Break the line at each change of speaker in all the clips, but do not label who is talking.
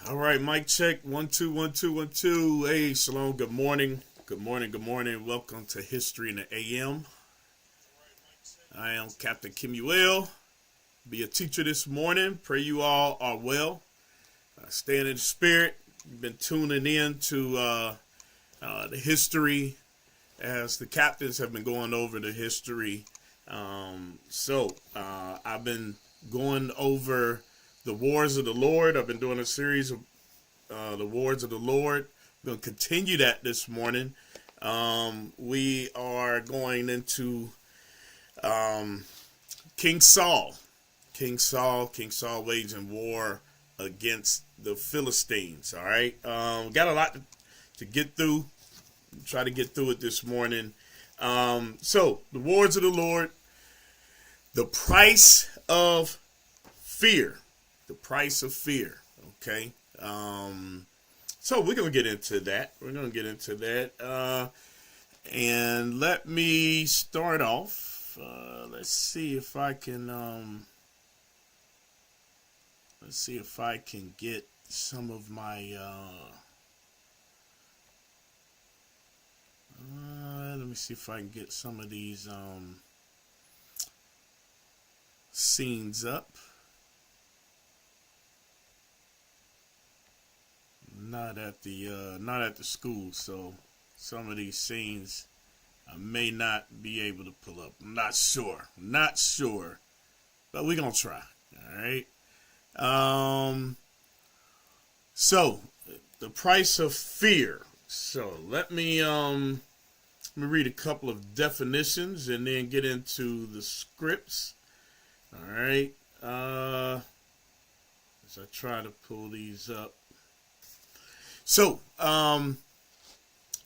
All right, mic check. 1 2 1 2 1 2. Hey, shalom. Good morning. Good morning. Good morning. Welcome to History in the AM. I am Captain Kimuel. Be a teacher this morning. Pray you all are well. Staying in the spirit. You've been tuning in to the history as the captains have been going over the history. I've been going over the wars of the Lord. I've been doing a series of the wars of the Lord. We're going to continue that this morning. We are going into King Saul. King Saul waging war against the Philistines. All right. Got a lot to get through. Try to get through it this morning. The wars of the Lord, the price of fear. The price of fear. Okay. So we're going to get into that. And let me start off. Let's see if I can get some of my let me see if I can get some of these scenes up. Not at the school, so some of these scenes I may not be able to pull up. I'm not sure, but we're gonna try. All right. So the price of fear. So let me read a couple of definitions and then get into the scripts. All right. As I try to pull these up. So,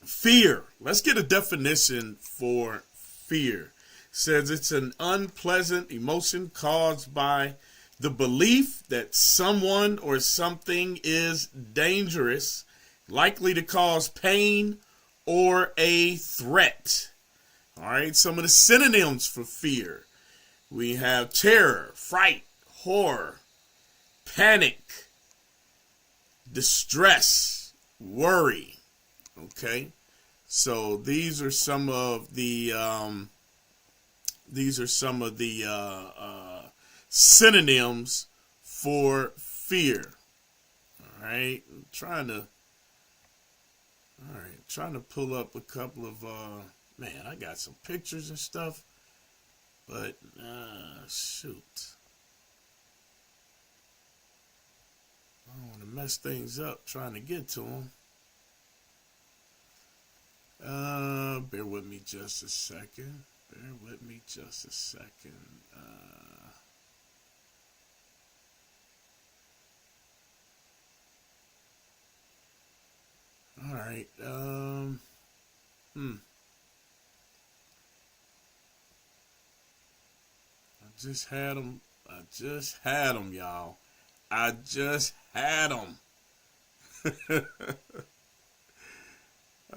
fear. Let's get a definition for fear. It says it's an unpleasant emotion caused by the belief that someone or something is dangerous, likely to cause pain or a threat. All right, some of the synonyms for fear. We have terror, fright, horror, panic, distress, worry. Okay, so these are some of the synonyms for fear. All right, trying to pull up a couple of man, I got some pictures and stuff, but shoot, I don't want to mess things up trying to get to them. Bear with me just a second. All right. I just had them, y'all. I just had them.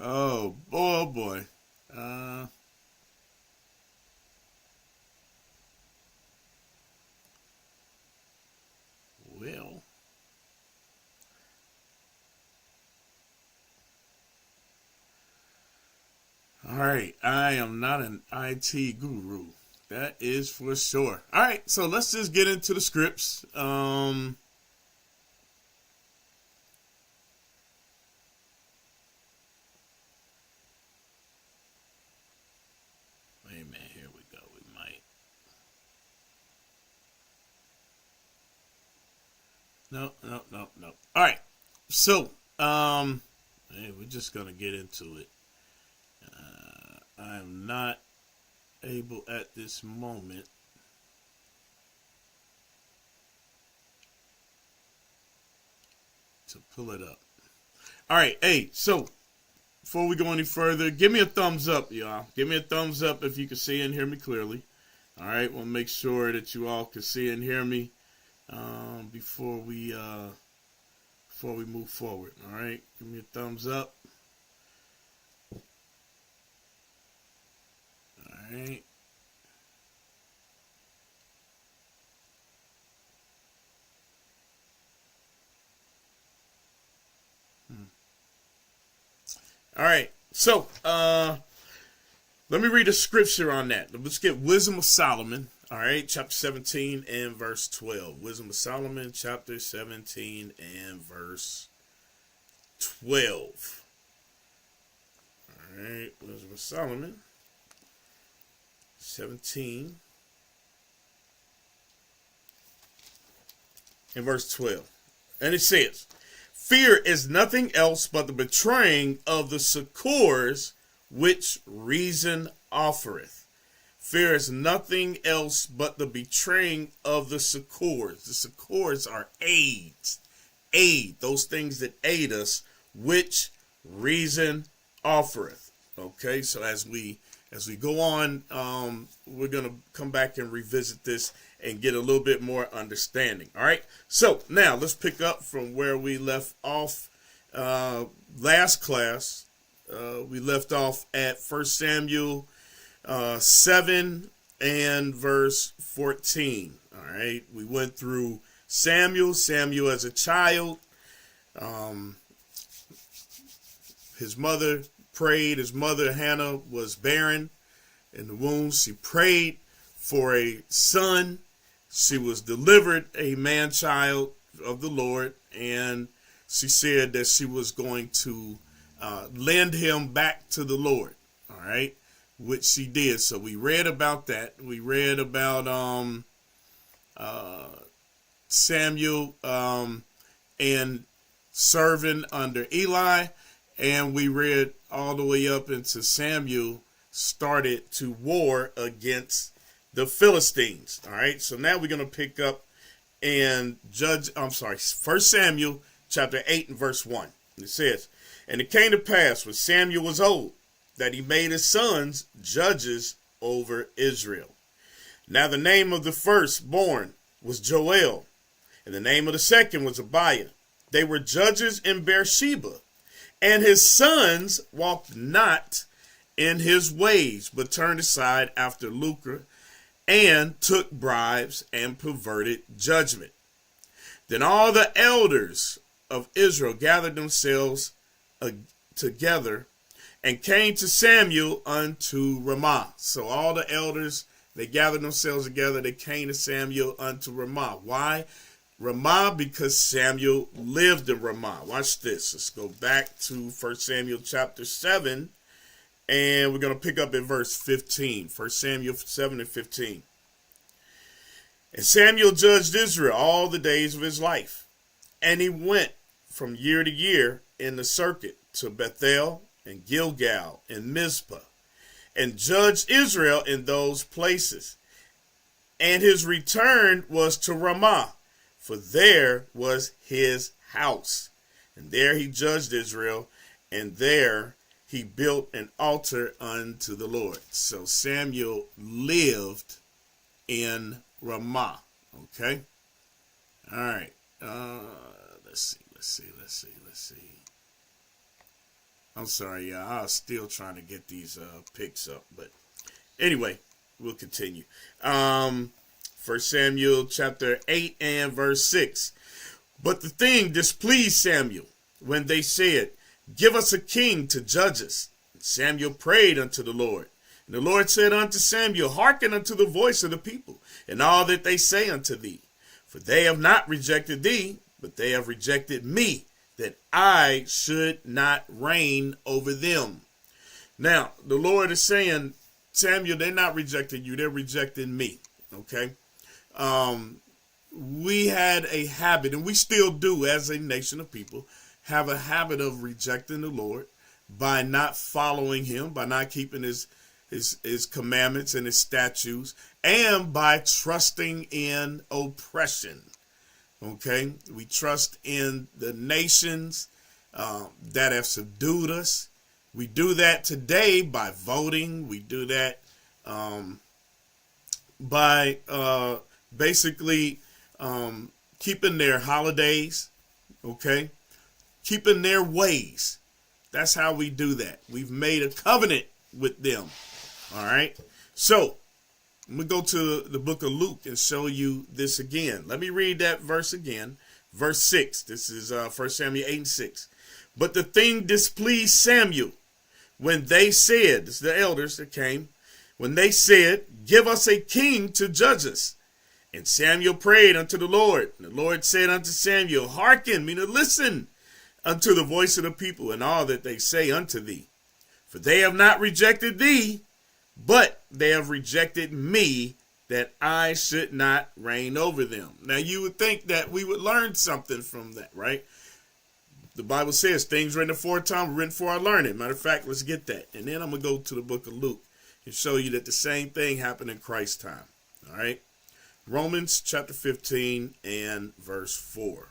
Oh boy. Well. All right. I am not an IT guru. That is for sure. All right. So let's just get into the scripts. Wait a minute. Here we go. We might. No. All right. So, hey, we're just gonna get into it. I'm not able at this moment to pull it up. All right. Hey, so before we go any further, give me a thumbs up, y'all. Give me a thumbs up if you can see and hear me clearly. All right. We'll make sure that you all can see and hear me before we move forward. All right. Give me a thumbs up. All right. All right. So, let me read a scripture on that. Let's get Wisdom of Solomon. All right. Chapter 17 and verse 12. Wisdom of Solomon, chapter 17 and verse 12. All right. Wisdom of Solomon, 17 and verse 12. And it says, fear is nothing else but the betraying of the succors which reason offereth. Fear is nothing else but the betraying of the succors. The succors are aids. Aid, those things that aid us, which reason offereth. Okay, so as we go on, we're going to come back and revisit this and get a little bit more understanding. All right, so now let's pick up from where we left off last class. We left off at 1 Samuel 7 and verse 14. All right, we went through Samuel as a child. His mother prayed. His mother, Hannah, was barren in the womb. She prayed for a son. She was delivered a man-child of the Lord, and she said that she was going to lend him back to the Lord. All right, which she did. So we read about that. We read about Samuel and serving under Eli, and we read all the way up into Samuel started to war against the Philistines. All right, so now we're going to pick up and 1 Samuel chapter 8 and verse 1. It says, and it came to pass when Samuel was old that he made his sons judges over Israel. Now the name of the firstborn was Joel, and the name of the second was Abiah. They were judges in Beersheba, and his sons walked not in his ways, but turned aside after lucre, and took bribes and perverted judgment. Then all the elders of Israel gathered themselves together and came to Samuel unto Ramah. So all the elders, they gathered themselves together. They came to Samuel unto Ramah. Why Ramah? Because Samuel lived in Ramah. Watch this. Let's go back to 1 Samuel chapter 7. And we're going to pick up in verse 15. 1 Samuel 7 and 15. And Samuel judged Israel all the days of his life. And he went from year to year in the circuit to Bethel and Gilgal and Mizpah, and judged Israel in those places. And his return was to Ramah, for there was his house. And there he judged Israel, and there he built an altar unto the Lord. So Samuel lived in Ramah. Okay. All right. Let's see. I'm sorry, y'all. I was still trying to get these picks up, but anyway, we'll continue. 1 Samuel chapter 8 and verse 6. But the thing displeased Samuel when they said, give us a king to judge us. And Samuel prayed unto the Lord. And the Lord said unto Samuel, hearken unto the voice of the people, and all that they say unto thee. For they have not rejected thee, but they have rejected me, that I should not reign over them. Now, the Lord is saying, Samuel, they're not rejecting you, they're rejecting me. Okay? We had a habit, and we still do as a nation of people, have a habit of rejecting the Lord by not following him, by not keeping his commandments and his statutes, and by trusting in oppression. Okay, we trust in the nations that have subdued us. We do that today by voting. We do that by basically keeping their holidays. Okay, keeping their ways. That's how we do that. We've made a covenant with them. All right. So I'm going to go to the book of Luke and show you this again. Let me read that verse again. Verse 6. This is 1 Samuel 8 and 6. But the thing displeased Samuel when they said, this is the elders that came, when they said, give us a king to judge us. And Samuel prayed unto the Lord. And the Lord said unto Samuel, hearken, meaning listen unto the voice of the people and all that they say unto thee. For they have not rejected thee, but they have rejected me, that I should not reign over them. Now you would think that we would learn something from that, right? The Bible says things written aforetime were written for our learning. Matter of fact, let's get that. And then I'm going to go to the book of Luke and show you that the same thing happened in Christ's time. All right. Romans chapter 15 and verse 4.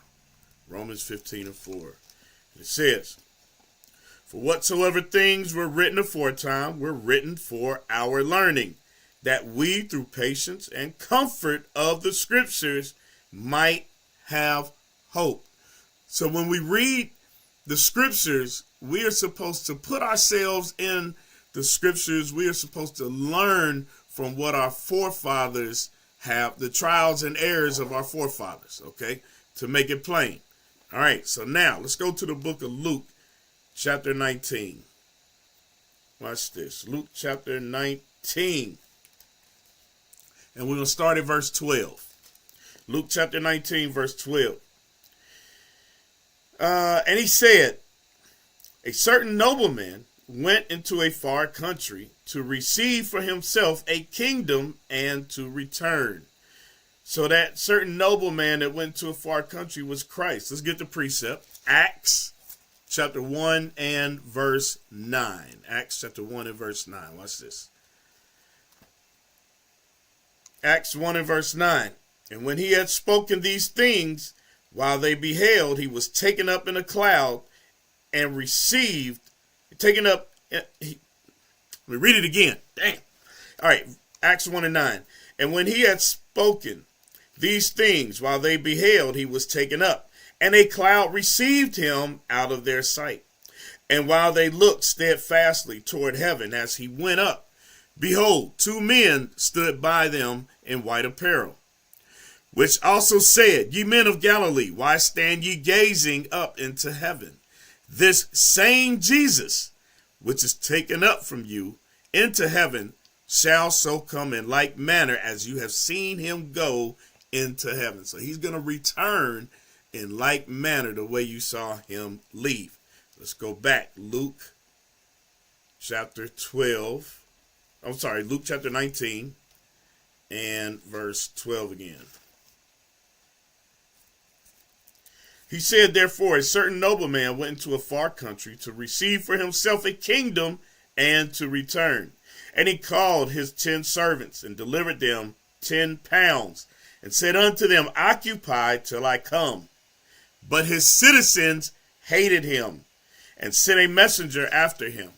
Romans 15 and 4. It says, for whatsoever things were written aforetime were written for our learning, that we through patience and comfort of the scriptures might have hope. So when we read the scriptures, we are supposed to put ourselves in the scriptures. We are supposed to learn from what our forefathers have, the trials and errors of our forefathers, okay, to make it plain. All right, so now let's go to the book of Luke, chapter 19. Watch this. Luke chapter 19. And we're going to start at verse 12. Luke chapter 19, verse 12. And he said, a certain nobleman went into a far country to receive for himself a kingdom and to return. So that certain nobleman that went to a far country was Christ. Let's get the precept. Acts chapter 1 and verse 9. Acts chapter 1 and verse 9. Watch this. Acts 1 and verse 9. And when he had spoken these things, while they beheld, he was taken up in a cloud and received, taken up. Let me read it again. Damn. All right. Acts 1 and 9. And when he had spoken these things, while they beheld, he was taken up, and a cloud received him out of their sight. And while they looked steadfastly toward heaven as he went up, behold, two men stood by them in white apparel, which also said, ye men of Galilee, why stand ye gazing up into heaven? This same Jesus, which is taken up from you into heaven, shall so come in like manner as you have seen him go into heaven. So he's going to return in like manner the way you saw him leave. Let's go back. Luke chapter 12. I'm sorry, Luke chapter 19 and verse 12 again. He said, therefore, a certain nobleman went into a far country to receive for himself a kingdom and to return. And he called his 10 servants and delivered them 10 pounds and said unto them, occupy till I come. But his citizens hated him and sent a messenger after him.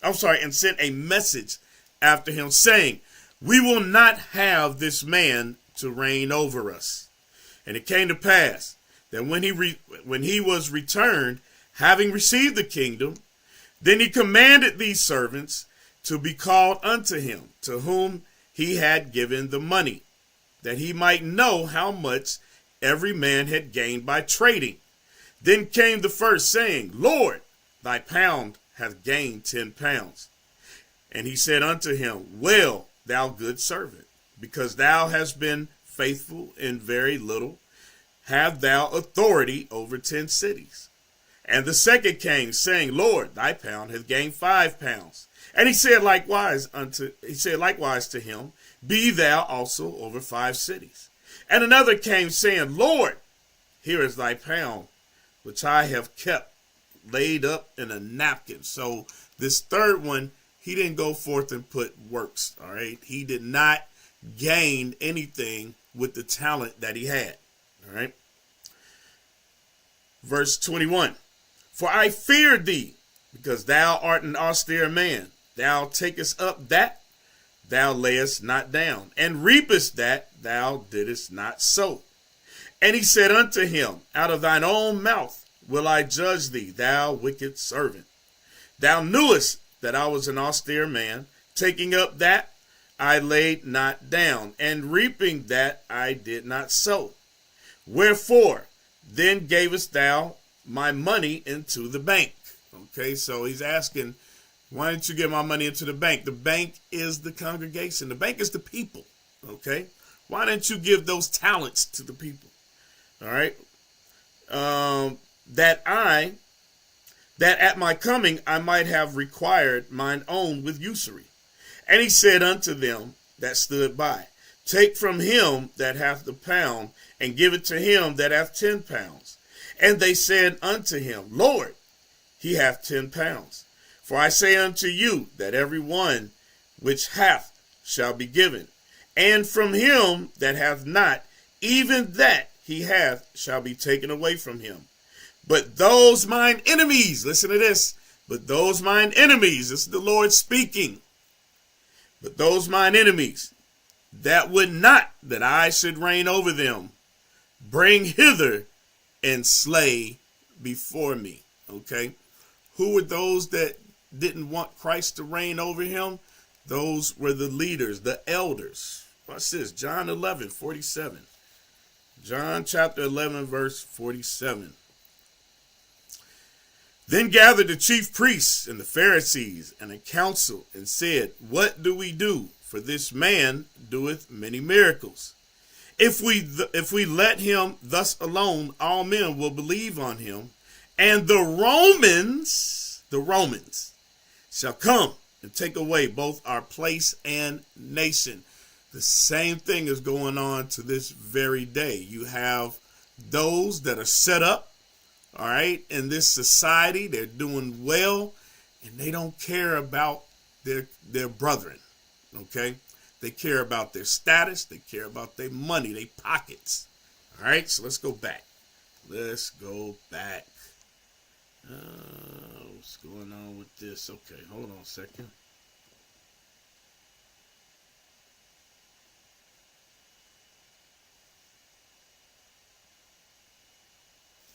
And sent a message after him saying, we will not have this man to reign over us. And it came to pass that when he was returned, having received the kingdom, then he commanded these servants to be called unto him, to whom he had given the money, that he might know how much every man had gained by trading. Then came the first, saying, Lord, thy pound hath gained 10 pounds. And he said unto him, well, thou good servant, because thou hast been faithful in very little, have thou authority over 10 cities. And the second came, saying, Lord, thy pound hath gained 5 pounds. And he said likewise to him, be thou also over 5 cities. And another came, saying, Lord, here is thy pound, which I have kept laid up in a napkin. So this third one, he didn't go forth and put works. All right. He did not gain anything with the talent that he had. All right. Verse 21. For I feared thee, because thou art an austere man. Thou takest up that thou layest not down, and reapest that thou didst not sow. And he said unto him, out of thine own mouth will I judge thee, thou wicked servant. Thou knewest that I was an austere man, taking up that I laid not down, and reaping that I did not sow. Wherefore then gavest thou my money into the bank? Okay, so he's asking, Why don't you get my money into the bank? The bank is the congregation. The bank is the people. Okay. Why don't you give those talents to the people? All right. That at my coming I might have required mine own with usury. And he said unto them that stood by, take from him that hath the pound, and give it to him that hath 10 pounds. And they said unto him, Lord, he hath 10 pounds. For I say unto you that every one which hath shall be given, and from him that hath not, even that he hath shall be taken away from him. But those mine enemies, listen to this, but those mine enemies, this is the Lord speaking, but those mine enemies that would not that I should reign over them, bring hither and slay before me. Okay. Who were those that didn't want Christ to reign over him? Those were the leaders, the elders. Watch this, John 11:47. John chapter 11, verse 47. Then gathered the chief priests and the Pharisees and a council and said, what do we do? For this man doeth many miracles. If we let him thus alone, all men will believe on him. And the Romans shall come and take away both our place and nation. The same thing is going on to this very day. You have those that are set up, all right, in this society. They're doing well, and they don't care about their brethren, okay? They care about their status. They care about their money, their pockets. All right, so let's go back. Let's go back. What's going on with this? Okay, hold on a second.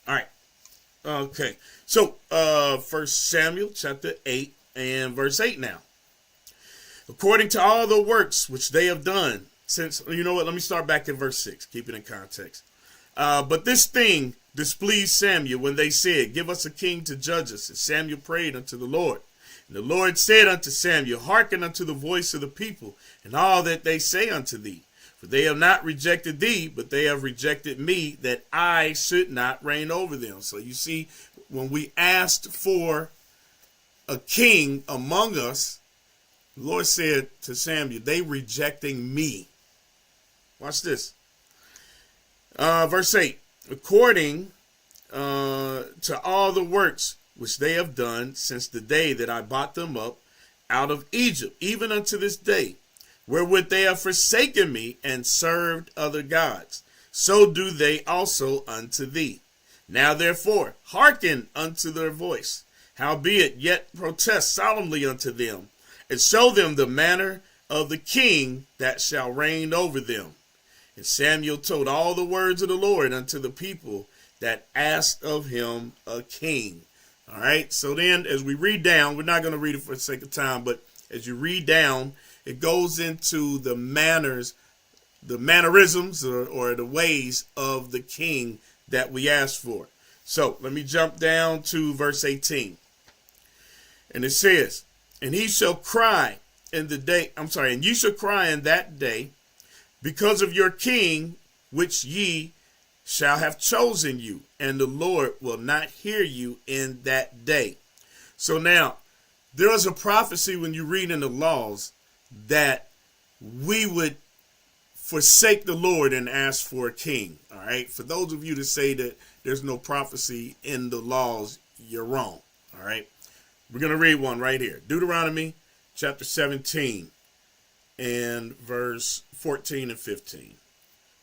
All right. Okay. So, 1 Samuel chapter 8 and verse 8 now. According to all the works which they have done, since, you know what, let me start back in verse 6, keep it in context. But this thing displeased Samuel when they said, give us a king to judge us. And Samuel prayed unto the Lord. And the Lord said unto Samuel, hearken unto the voice of the people, and all that they say unto thee. For they have not rejected thee, but they have rejected me, that I should not reign over them. So you see, when we asked for a king among us, the Lord said to Samuel, they rejecting me. Watch this. Verse 8, according to all the works which they have done since the day that I brought them up out of Egypt, even unto this day, wherewith they have forsaken me and served other gods, so do they also unto thee. Now therefore, hearken unto their voice, howbeit yet protest solemnly unto them, and show them the manner of the king that shall reign over them. And Samuel told all the words of the Lord unto the people that asked of him a king. All right, so then as we read down, we're not going to read it for the sake of time, but as you read down, it goes into the manners, the mannerisms or the ways of the king that we asked for. So let me jump down to verse 18. And it says, and he shall cry in the day, and ye shall cry in that day because of your king, which ye shall have chosen you, and the Lord will not hear you in that day. So now, there is a prophecy when you read in the laws that we would forsake the Lord and ask for a king. All right. For those of you that say that there's no prophecy in the laws, you're wrong. All right. We're going to read one right here. Deuteronomy chapter 17 and verse 14 and 15.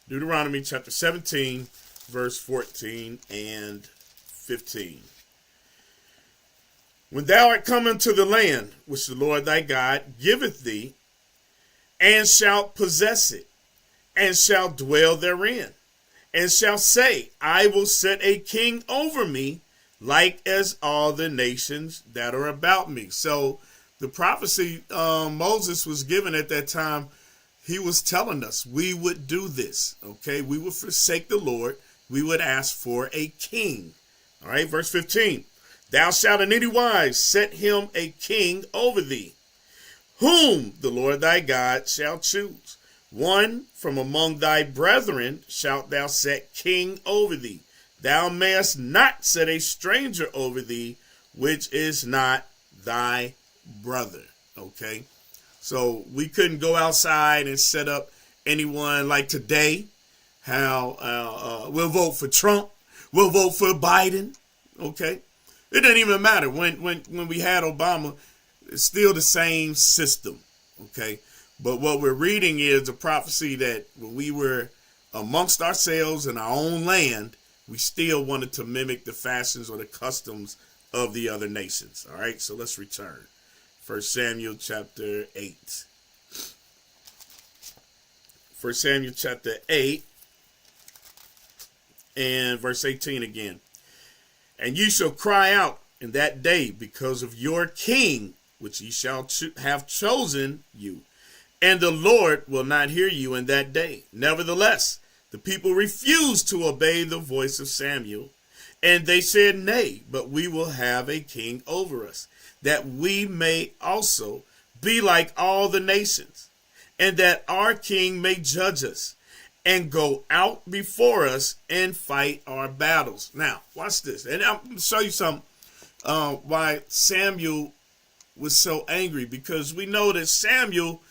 Deuteronomy chapter 17, verse 14 and 15. When thou art come into the land which the Lord thy God giveth thee, and shalt possess it, and shalt dwell therein, and shalt say, I will set a king over me, like as all the nations that are about me. So the prophecy Moses was given at that time, he was telling us we would do this. Okay, we would forsake the Lord. We would ask for a king. All right, verse 15. Thou shalt in any wise set him a king over thee, whom the Lord thy God shall choose. One from among thy brethren shalt thou set king over thee. Thou mayest not set a stranger over thee, which is not thy brother. Okay? So we couldn't go outside and set up anyone like today. How we'll vote for Trump. We'll vote for Biden. Okay? It doesn't even matter. When we had Obama, it's still the same system. Okay? But what we're reading is a prophecy that when we were amongst ourselves in our own land, we still wanted to mimic the fashions or the customs of the other nations. All right, so let's return. 1 Samuel chapter 8. 1 Samuel chapter 8 and verse 18 again. And ye shall cry out in that day because of your king, which ye shall have chosen you. And the Lord will not hear you in that day. Nevertheless, the people refused to obey the voice of Samuel. And they said, Nay, but we will have a king over us, that we may also be like all the nations, and that our king may judge us and go out before us and fight our battles. Now, watch this. And I'm going to show you something why Samuel was so angry, because we know that Samuel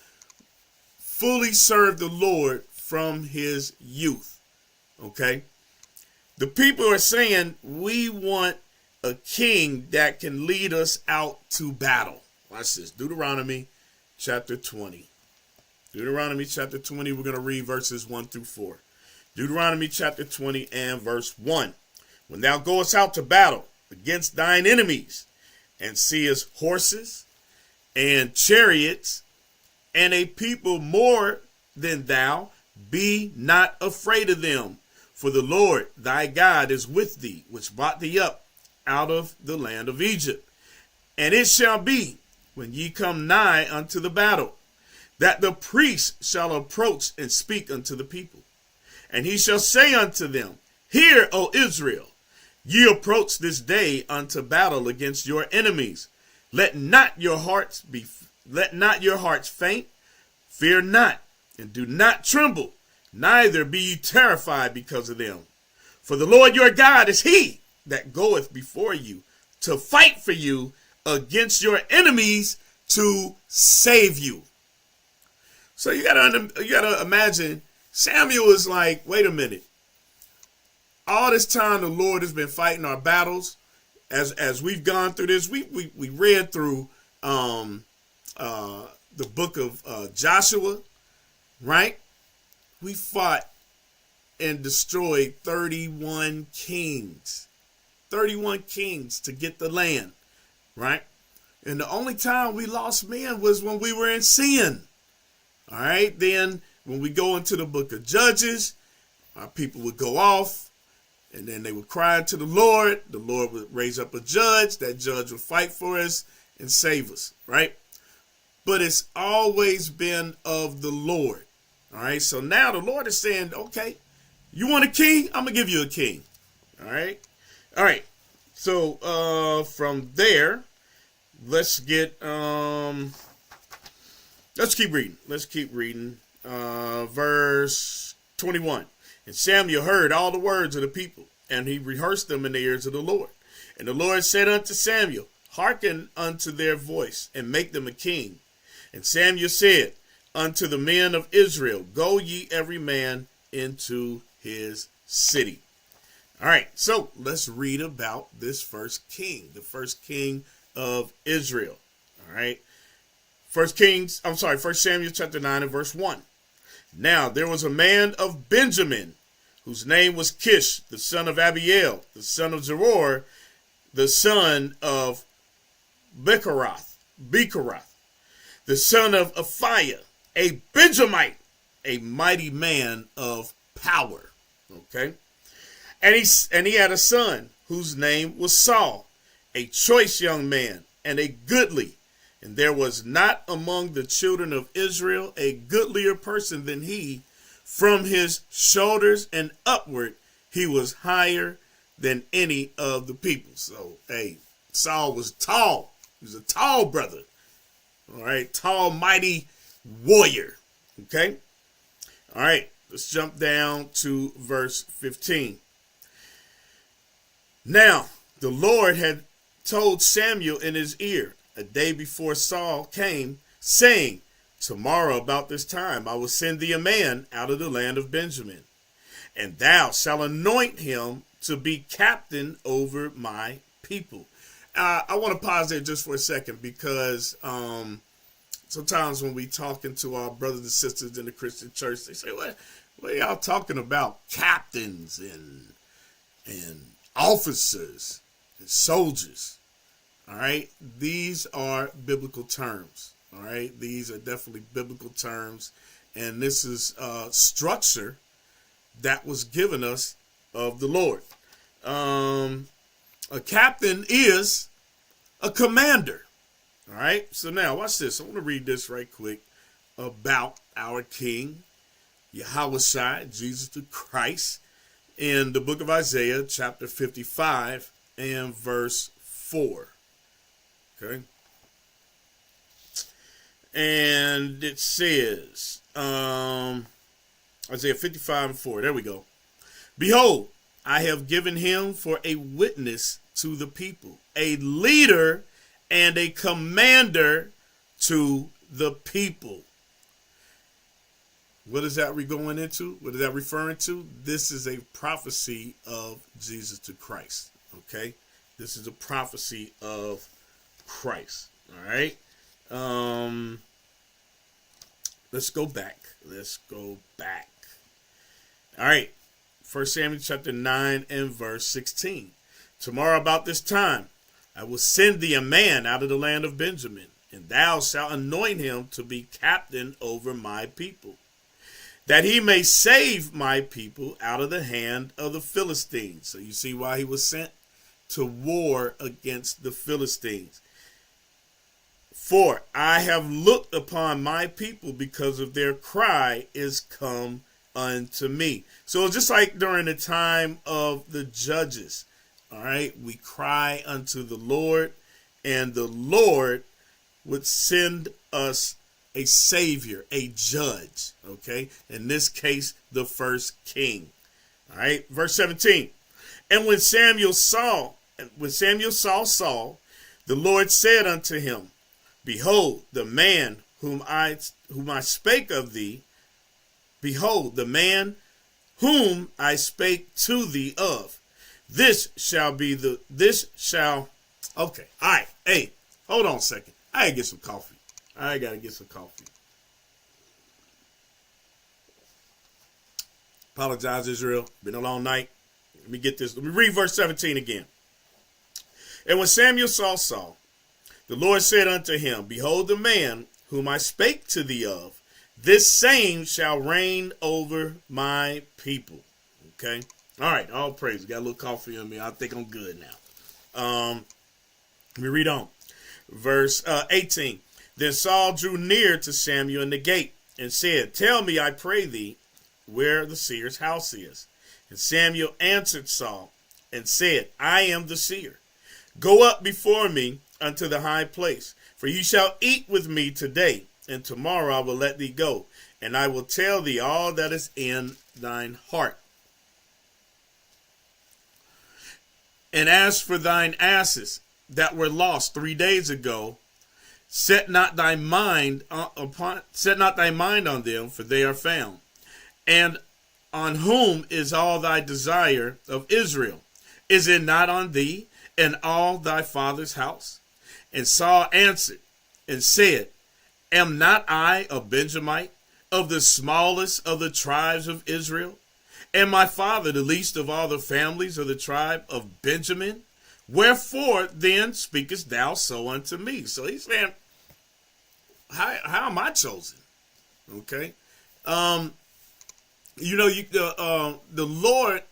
fully served the Lord from his youth. Okay? The people are saying, we want a king that can lead us out to battle. Watch this. Deuteronomy chapter 20. Deuteronomy chapter 20, we're going to read verses 1 through 4. Deuteronomy chapter 20 and verse 1. When thou goest out to battle against thine enemies, and seest horses and chariots, and a people more than thou, be not afraid of them. For the Lord thy God is with thee, which brought thee up out of the land of Egypt. And it shall be, when ye come nigh unto the battle, that the priest shall approach and speak unto the people. And he shall say unto them, Hear, O Israel, ye approach this day unto battle against your enemies. Let not your hearts faint, fear not, and do not tremble, neither be ye terrified because of them. For the Lord your God is he that goeth before you to fight for you against your enemies, to save you. So you gotta imagine, Samuel is like, wait a minute. All this time the Lord has been fighting our battles. As we've gone through this, we read through the book of Joshua, right? We fought and destroyed 31 kings. 31 kings to get the land, right? And the only time we lost men was when we were in sin. All right, then when we go into the book of Judges, our people would go off, and then they would cry to the Lord. The Lord would raise up a judge. That judge would fight for us and save us, right? But it's always been of the Lord. All right, so now the Lord is saying, okay, you want a king? I'm going to give you a king. All right. All right. So from there, let's keep reading. Let's keep reading. Verse 21. And Samuel heard all the words of the people, and he rehearsed them in the ears of the Lord. And the Lord said unto Samuel, Hearken unto their voice, and make them a king. And Samuel said unto the men of Israel, Go ye every man into his city. All right, so let's read about this first king, the first king of Israel. All right. 1 Samuel chapter 9 and verse 1. Now there was a man of Benjamin, whose name was Kish, the son of Abiel, the son of Zeror, the son of Bechorath, the son of Aphiah, a Benjamite, a mighty man of power. Okay. And he had a son whose name was Saul, a choice young man and a goodly. And there was not among the children of Israel a goodlier person than he. From his shoulders and upward, he was higher than any of the people. So, hey, Saul was tall. He was a tall brother. All right. Tall, mighty warrior. Okay. All right. Let's jump down to verse 15. Now, the Lord had told Samuel in his ear a day before Saul came, saying, tomorrow about this time I will send thee a man out of the land of Benjamin, and thou shalt anoint him to be captain over my people. I want to pause there just for a second, because sometimes when we talking to our brothers and sisters in the Christian church, they say, what are y'all talking about? Captains and officers and soldiers. All right. These are biblical terms. All right. These are definitely biblical terms. And this is structure that was given us of the Lord. A captain is a commander. All right. So now watch this. I want to read this right quick about our King, Yahushua, Jesus the Christ, in the book of Isaiah, chapter 55 and verse 4. Okay. And it says, Isaiah 55 and 4. There we go. Behold, I have given him for a witness to the people, a leader and a commander to the people. What is that going into? What is that referring to? This is a prophecy of Jesus the Christ. Okay. This is a prophecy of Christ. All right. Let's go back. All right. 1 Samuel chapter 9 and verse 16. Tomorrow about this time, I will send thee a man out of the land of Benjamin, and thou shalt anoint him to be captain over my people, that he may save my people out of the hand of the Philistines. So you see why he was sent to war against the Philistines. For I have looked upon my people, because of their cry is come unto me. So it's just like during the time of the judges. All right. We cry unto the Lord, and the Lord would send us a savior, a judge. Okay. In this case, the first king. All right. Verse 17. And when Samuel saw Saul, the Lord said unto him, behold, the man whom I spake of thee, behold, the man whom I spake to thee of, okay, all right, hey, hold on a second. I gotta get some coffee. Apologize, Israel. Been a long night. Let me get this. Let me read verse 17 again. And when Samuel saw Saul, the Lord said unto him, behold, the man whom I spake to thee of, this same shall reign over my people. Okay. All right. All praise. Got a little coffee in me. I think I'm good now. Let me read on. Verse 18. Then Saul drew near to Samuel in the gate and said, tell me, I pray thee, where the seer's house is. And Samuel answered Saul and said, I am the seer. Go up before me unto the high place, for you shall eat with me today, and tomorrow I will let thee go, and I will tell thee all that is in thine heart. And as for thine asses that were lost 3 days ago, set not thy mind on them, for they are found. And on whom is all thy desire of Israel? Is it not on thee and all thy father's house? And Saul answered and said, am not I a Benjamite, of the smallest of the tribes of Israel? And my father the least of all the families of the tribe of Benjamin? Wherefore then speakest thou so unto me? So he's saying, how am I chosen? Okay. The Lord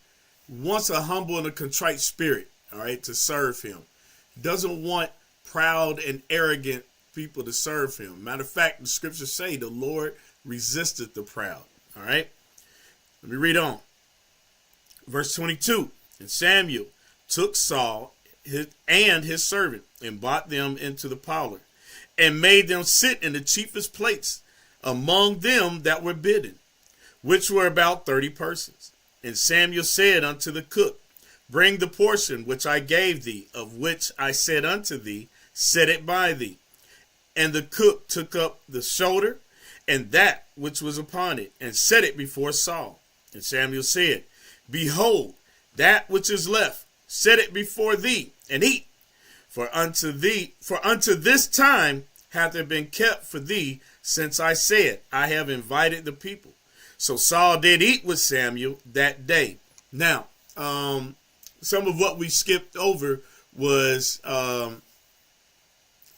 wants a humble and a contrite spirit, all right, to serve him. He doesn't want proud and arrogant people to serve him. Matter of fact, the scriptures say the Lord resisted the proud. All right. Let me read on. Verse 22. And Samuel took Saul his servant, and brought them into the parlor, and made them sit in the chiefest place among them that were bidden, which were about 30 persons. And Samuel said unto the cook, Bring the portion which I gave thee, of which I said unto thee, Set it by thee. And the cook took up the shoulder, and that which was upon it, and set it before Saul. And Samuel said, Behold, that which is left, set it before thee, and eat. For unto this time hath it been kept for thee, since I said, I have invited the people. So Saul did eat with Samuel that day. Now, some of what we skipped over was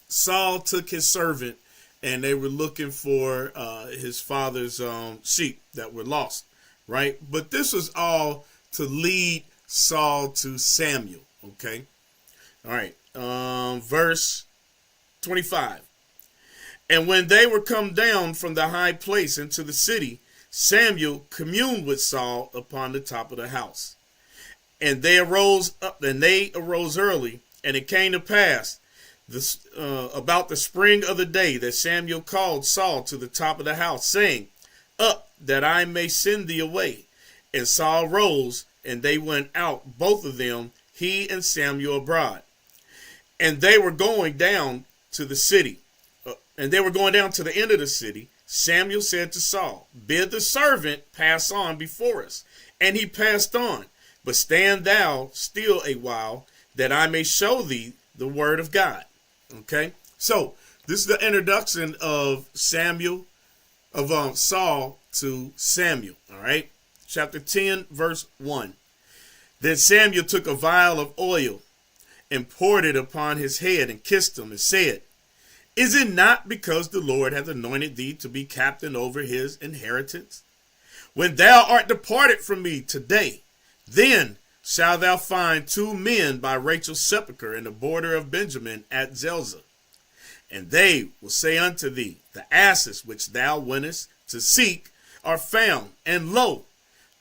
Saul took his servant, and they were looking for his father's sheep that were lost, right? But this was all to lead Saul to Samuel, okay? All right, verse 25. And when they were come down from the high place into the city, Samuel communed with Saul upon the top of the house. And they arose early, and it came to pass about the spring of the day that Samuel called Saul to the top of the house, saying, Up, that I may send thee away. And Saul rose, and they went out, both of them, he and Samuel abroad. And they were going down to the city, and they were going down to the end of the city. Samuel said to Saul, Bid the servant pass on before us. And he passed on. But stand thou still a while, that I may show thee the word of God. Okay, so this is the introduction of Saul to Samuel. All right, chapter 10, verse 1. Then Samuel took a vial of oil and poured it upon his head and kissed him and said, Is it not because the Lord hath anointed thee to be captain over his inheritance? When thou art departed from me today, then shalt thou find 2 men by Rachel's sepulchre in the border of Benjamin at Zelzah. And they will say unto thee, The asses which thou wentest to seek are found, and lo,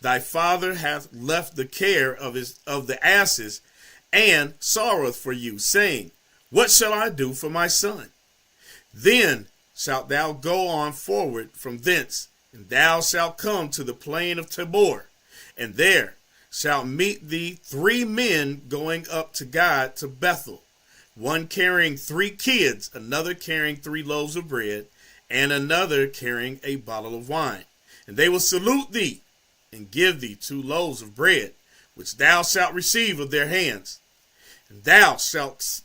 thy father hath left the care of the asses, and sorroweth for you, saying, What shall I do for my son? Then shalt thou go on forward from thence, and thou shalt come to the plain of Tabor, and there shall meet thee 3 men going up to God to Bethel, one carrying 3 kids, another carrying 3 loaves of bread, and another carrying a bottle of wine. And they will salute thee, and give thee 2 loaves of bread, which thou shalt receive of their hands. And thou shalt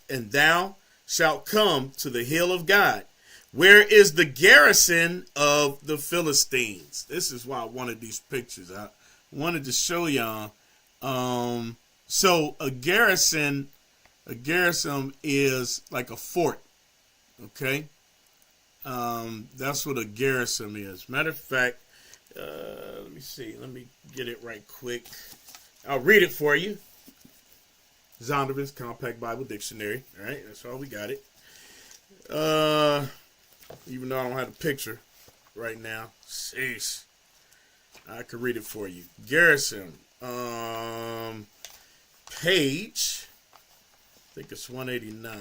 come to the hill of God, where is the garrison of the Philistines. This is why I wanted these pictures. I wanted to show y'all. So a garrison is like a fort. Okay. That's what a garrison is. Matter of fact, let me see. Let me get it right quick. I'll read it for you. Zondervan's Compact Bible Dictionary. All right. That's all we got it. Even though I don't have a picture right now. Sheesh. I could read it for you. Garrison. Page, I think it's 189.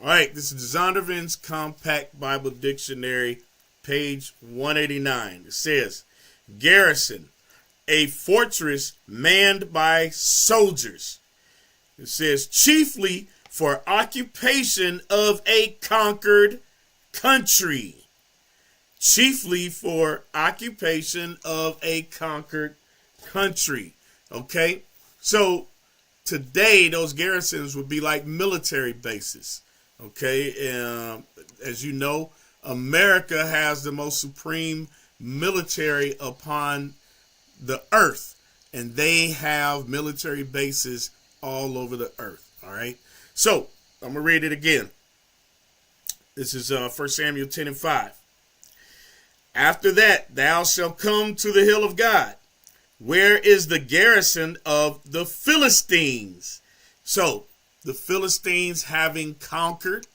All right, this is Zondervan's Compact Bible Dictionary, page 189. It says, Garrison, a fortress manned by soldiers. It says, chiefly for occupation of a conquered country. Chiefly for occupation of a conquered country. Okay, so today those garrisons would be like military bases. Okay, as you know, America has the most supreme military upon the earth, and they have military bases all over the earth. All right, so I'm gonna read it again. This is 1 Samuel 10 and 5. After that, thou shalt come to the hill of God, where is the garrison of the Philistines. So the Philistines having conquered,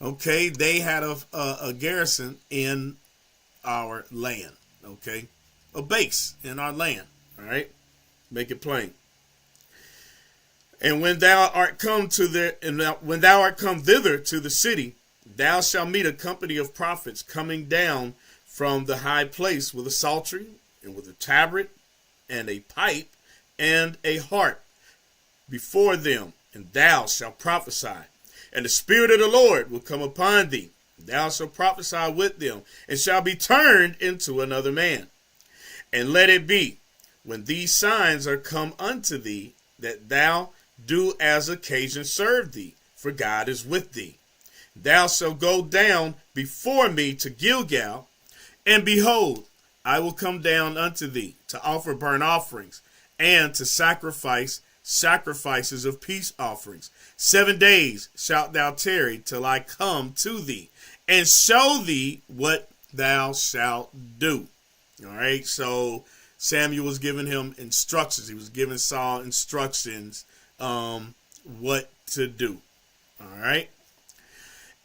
okay, they had a garrison in our land, okay, a base in our land. All right, make it plain. And when thou art come when thou art come thither to the city, thou shalt meet a company of prophets coming down from the high place with a psaltery and with a tabret and a pipe and a harp before them, and thou shalt prophesy. And the Spirit of the Lord will come upon thee. Thou shalt prophesy with them, and shall be turned into another man. And let it be, when these signs are come unto thee, that thou do as occasion serve thee, for God is with thee. Thou shalt go down before me to Gilgal, and behold, I will come down unto thee to offer burnt offerings, and to sacrifices of peace offerings. 7 days shalt thou tarry till I come to thee, and show thee what thou shalt do. All right, so Samuel was giving him instructions. He was giving Saul instructions what to do. All right.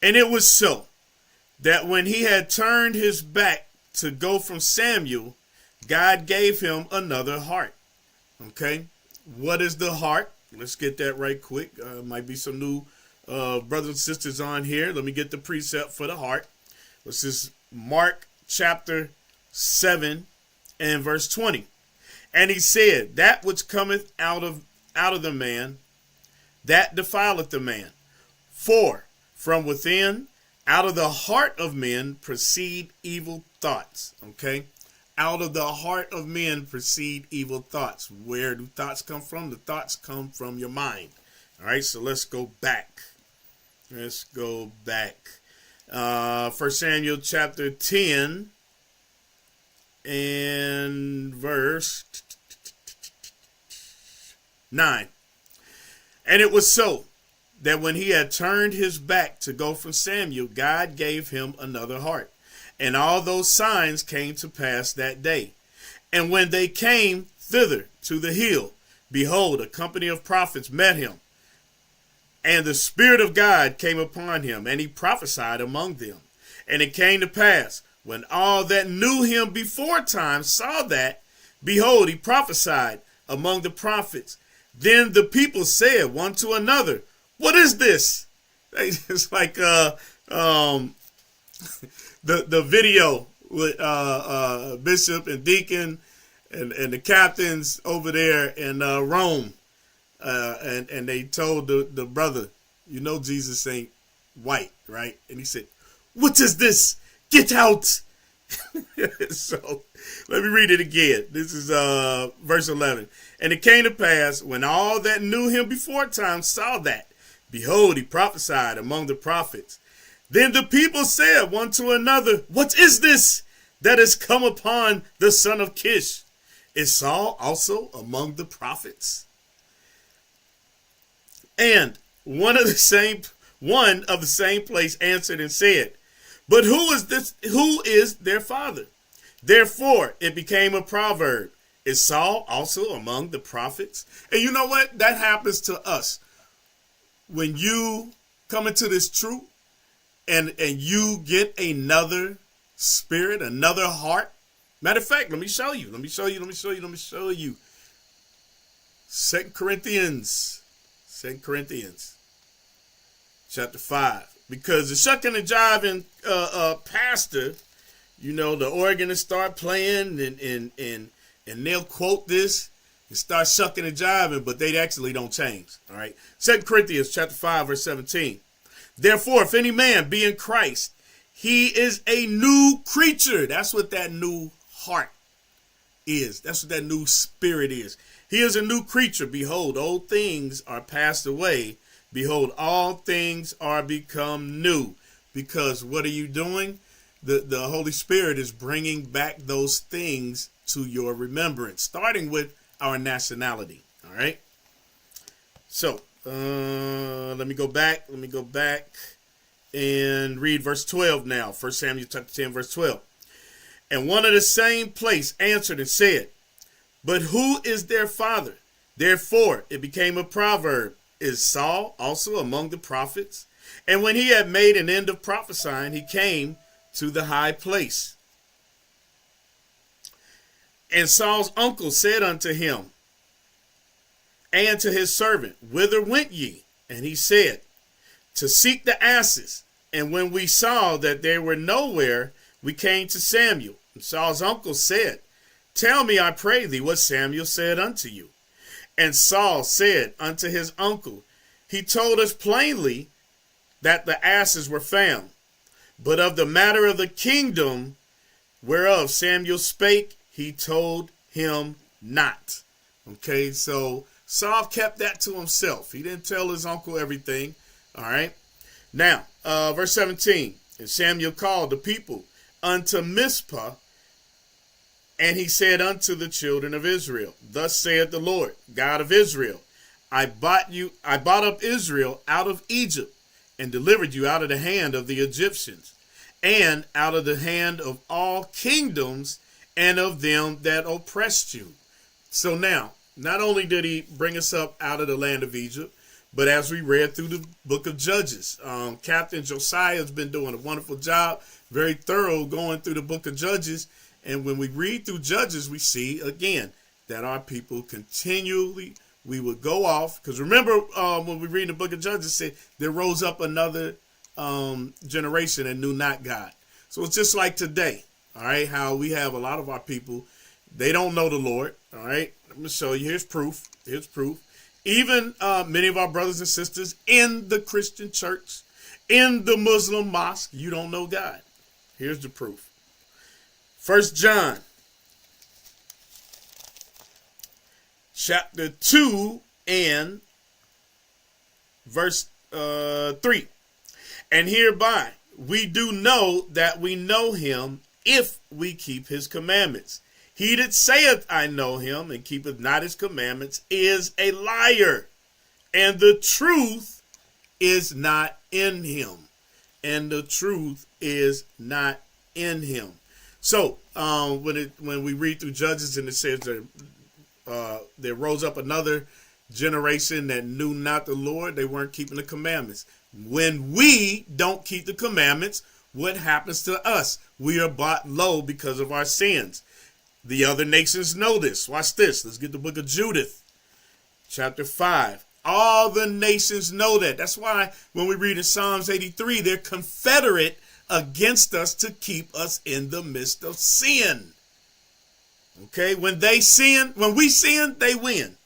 And it was so that when he had turned his back to go from Samuel, God gave him another heart. Okay. What is the heart? Let's get that right quick. Might be some new brothers and sisters on here. Let me get the precept for the heart. This is Mark chapter 7 and verse 20. And he said, that which cometh out of the man, that defileth the man. For from within, out of the heart of men, proceed evil thoughts. Okay. Out of the heart of men proceed evil thoughts. Where do thoughts come from? The thoughts come from your mind. All right, so let's go back. Let's go back. 1 Samuel chapter 10 and verse 9. And it was so that when he had turned his back to go from Samuel, God gave him another heart. And all those signs came to pass that day. And when they came thither to the hill, behold, a company of prophets met him. And the Spirit of God came upon him, and he prophesied among them. And it came to pass, when all that knew him before time saw that, behold, he prophesied among the prophets. Then the people said one to another, what is this? It's like the video with Bishop and Deacon and the captains over there in Rome. And they told the brother, you know, Jesus ain't white, right? And he said, what is this? Get out. So let me read it again. This is verse 11. And it came to pass when all that knew him before time saw that, behold, he prophesied among the prophets. Then the people said one to another, what is this that has come upon the son of Kish? Is Saul also among the prophets? And one of the same place answered and said, but who is this? Who is their father? Therefore it became a proverb. Is Saul also among the prophets? And you know what? That happens to us. When you come into this truth and you get another spirit, another heart. Matter of fact, let me show you. 2 Corinthians chapter 5. Because the shucking and jiving pastor, you know, the organist start playing and they'll quote this and start shucking and jiving, but they actually don't change. All right. 2 Corinthians chapter 5, verse 17. Therefore, if any man be in Christ, he is a new creature. That's what that new heart is. That's what that new spirit is. He is a new creature. Behold, old things are passed away. Behold, all things are become new. Because what are you doing? The Holy Spirit is bringing back those things to your remembrance, starting with our nationality. All right. So let me go back and read verse 12 now. 1 Samuel chapter 10, verse 12. And one of the same place answered and said, but who is their father? Therefore it became a proverb. Is Saul also among the prophets? And when he had made an end of prophesying, he came to the high place. And Saul's uncle said unto him, And to his servant, whither went ye? And he said, to seek the asses. And when we saw that they were nowhere, we came to Samuel. And Saul's uncle said, tell me, I pray thee, what Samuel said unto you. And Saul said unto his uncle, he told us plainly that the asses were found. But of the matter of the kingdom whereof Samuel spake, he told him not. Okay, so Saul kept that to himself. He didn't tell his uncle everything. All right. Now, verse 17. And Samuel called the people unto Mizpah, and he said unto the children of Israel, thus saith the Lord, God of Israel, I bought up Israel out of Egypt, and delivered you out of the hand of the Egyptians, and out of the hand of all kingdoms, and of them that oppressed you. So now, not only did he bring us up out of the land of Egypt, but as we read through the book of Judges, Captain Josiah has been doing a wonderful job, very thorough going through the book of Judges. And when we read through Judges, we see, again, that our people continually, we would go off. Because remember, when we read the book of Judges, it said there rose up another generation and knew not God. So it's just like today, all right, how we have a lot of our people, they don't know the Lord, all right. Let me show you. Here's proof. Here's proof. Even many of our brothers and sisters in the Christian church, in the Muslim mosque, you don't know God. Here's the proof. 1 John chapter 2 and verse 3. And hereby we do know that we know him if we keep his commandments. He that saith, I know him, and keepeth not his commandments, is a liar, and the truth is not in him. And the truth is not in him. So when we read through Judges and it says that there rose up another generation that knew not the Lord, they weren't keeping the commandments. When we don't keep the commandments, what happens to us? We are brought low because of our sins. The other nations know this. Watch this. Let's get the book of Judith, chapter 5. All the nations know that. That's why when we read in Psalms 83, they're confederate against us to keep us in the midst of sin. Okay, when we sin, they win.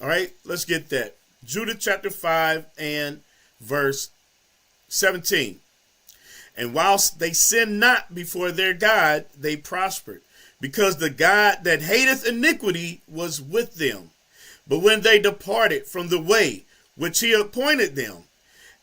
All right, let's get that. Judith chapter 5 and verse 17. And whilst they sinned not before their God, they prospered, because the God that hateth iniquity was with them. But when they departed from the way which he appointed them,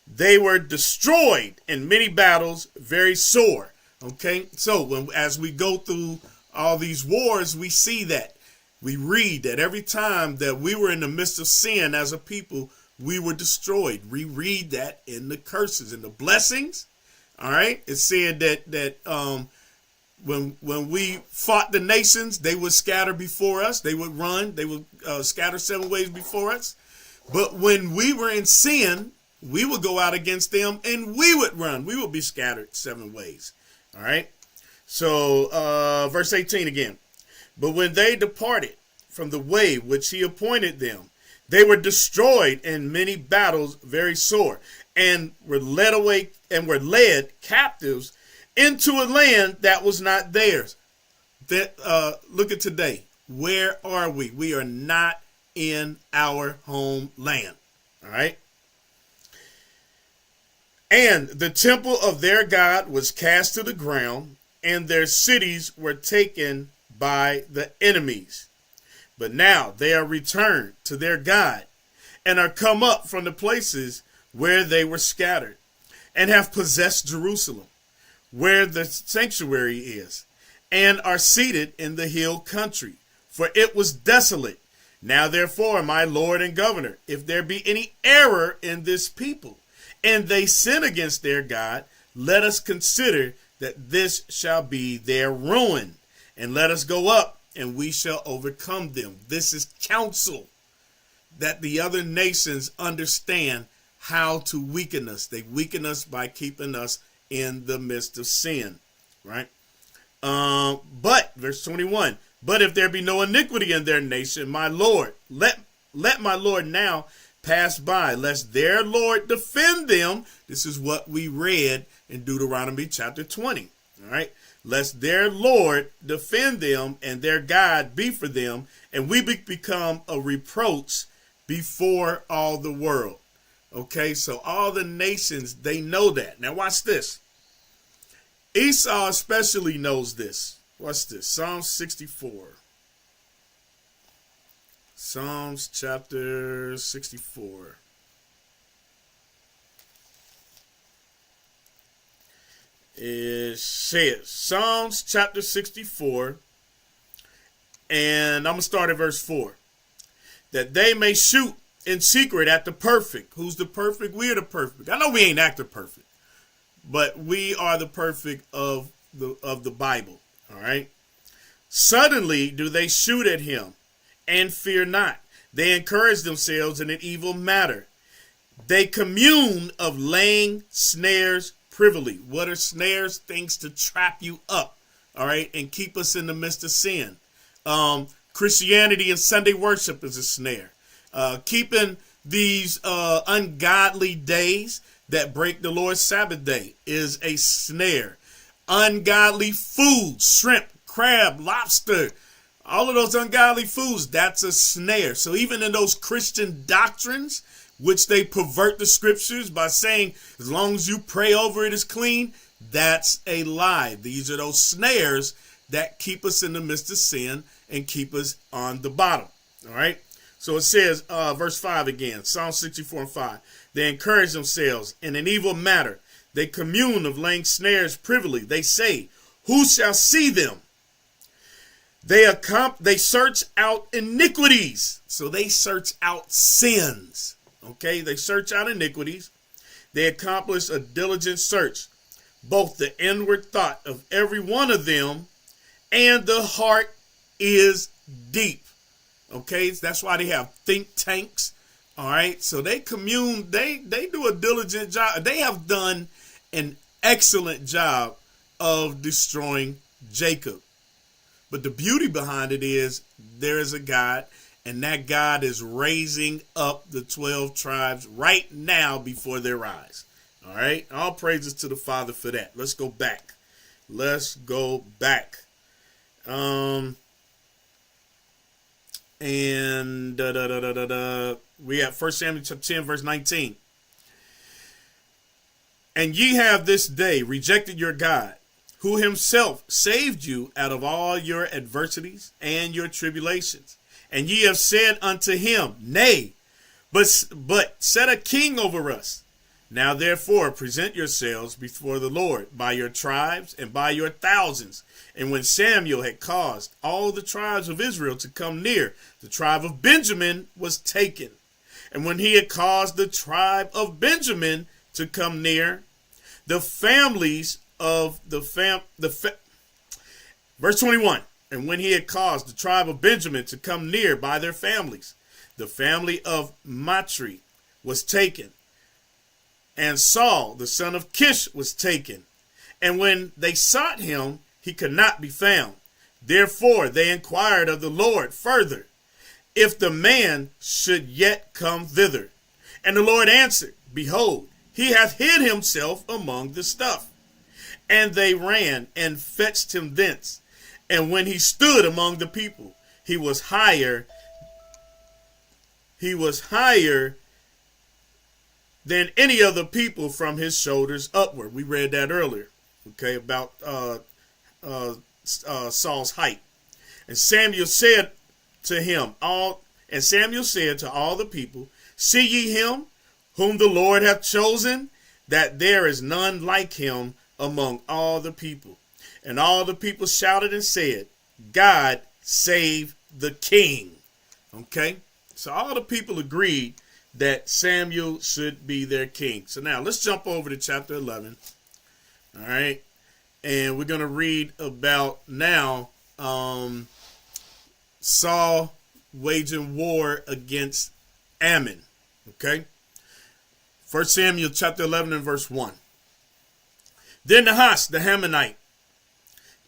they were destroyed in many battles, very sore. Okay, so as we go through all these wars, we see that. We read that every time that we were in the midst of sin as a people, we were destroyed. We read that in the curses and the blessings. All right, it said that when we fought the nations, they would scatter before us. They would run. They would scatter 7 ways before us. But when we were in sin, we would go out against them and we would run. We would be scattered 7 ways. All right. So verse 18 again. But when they departed from the way which he appointed them, they were destroyed in many battles, very sore, and were led away and were led captives into a land that was not theirs. Look at today. Where are we? We are not in our homeland. All right. And the temple of their God was cast to the ground, and their cities were taken by the enemies. But now they are returned to their God, and are come up from the places where they were scattered, and have possessed Jerusalem, where the sanctuary is, and are seated in the hill country, for it was desolate. Now therefore, my Lord and Governor, if there be any error in this people, and they sin against their God, let us consider that this shall be their ruin, and let us go up, and we shall overcome them. This is counsel that the other nations understand how to weaken us. They weaken us by keeping us in the midst of sin, right? But verse 21, but if there be no iniquity in their nation, my Lord, let let my Lord now pass by, lest their Lord defend them. This is what we read in Deuteronomy chapter 20. All right. Lest their Lord defend them and their God be for them, and we become a reproach before all the world. Okay, so all the nations, they know that. Now watch this. Esau especially knows this. Watch this. Psalm 64. Psalms chapter 64. It says, Psalms chapter 64, and I'm going to start at verse 4. That they may shoot in secret at the perfect. Who's the perfect? We are the perfect. I know we ain't acting perfect, but we are the perfect of the Bible. All right. Suddenly do they shoot at him and fear not. They encourage themselves in an evil matter. They commune of laying snares privily. What are snares? Things to trap you up, all right, and keep us in the midst of sin. Christianity and Sunday worship is a snare. Keeping these ungodly days that break the Lord's Sabbath day is a snare. Ungodly food, shrimp, crab, lobster, all of those ungodly foods, that's a snare. So even in those Christian doctrines, which they pervert the scriptures by saying, as long as you pray over it is clean, that's a lie. These are those snares that keep us in the midst of sin and keep us on the bottom. All right. So it says, verse 5 again, Psalm 64 and 5. They encourage themselves in an evil matter. They commune of laying snares privily. They say, who shall see them? They search out iniquities. So they search out sins. Okay, they search out iniquities. They accomplish a diligent search, both the inward thought of every one of them and the heart is deep. Okay, that's why they have think tanks. All right, so they commune, they do a diligent job. They have done an excellent job of destroying Jacob. But the beauty behind it is there is a God, and that God is raising up the 12 tribes right now before their eyes. All right. All praises to the Father for that. Let's go back. And we have 1 Samuel chapter 10, verse 19. And ye have this day rejected your God, who himself saved you out of all your adversities and your tribulations. And ye have said unto him, nay, but set a king over us. Now therefore present yourselves before the Lord by your tribes and by your thousands. And when Samuel had caused all the tribes of Israel to come near, the tribe of Benjamin was taken. And when he had caused the tribe of Benjamin to come near, the families of verse 21. And when he had caused the tribe of Benjamin to come near by their families, the family of Matri was taken. And Saul, the son of Kish, was taken. And when they sought him, he could not be found. Therefore they inquired of the Lord further, if the man should yet come thither. And the Lord answered, behold, he hath hid himself among the stuff. And they ran and fetched him thence. And when he stood among the people, he was higher than any other people from his shoulders upward. We read that earlier, okay, about Saul's height. And Samuel said to all the people, see ye him whom the Lord hath chosen, that there is none like him among all the people. And all the people shouted and said, God save the king. Okay, so all the people agreed that Samuel should be their king. So now let's jump over to chapter 11. All right, and we're going to read about now Saul waging war against Ammon. Okay, 1 Samuel chapter 11 and verse 1. Then Nahash the Hammonite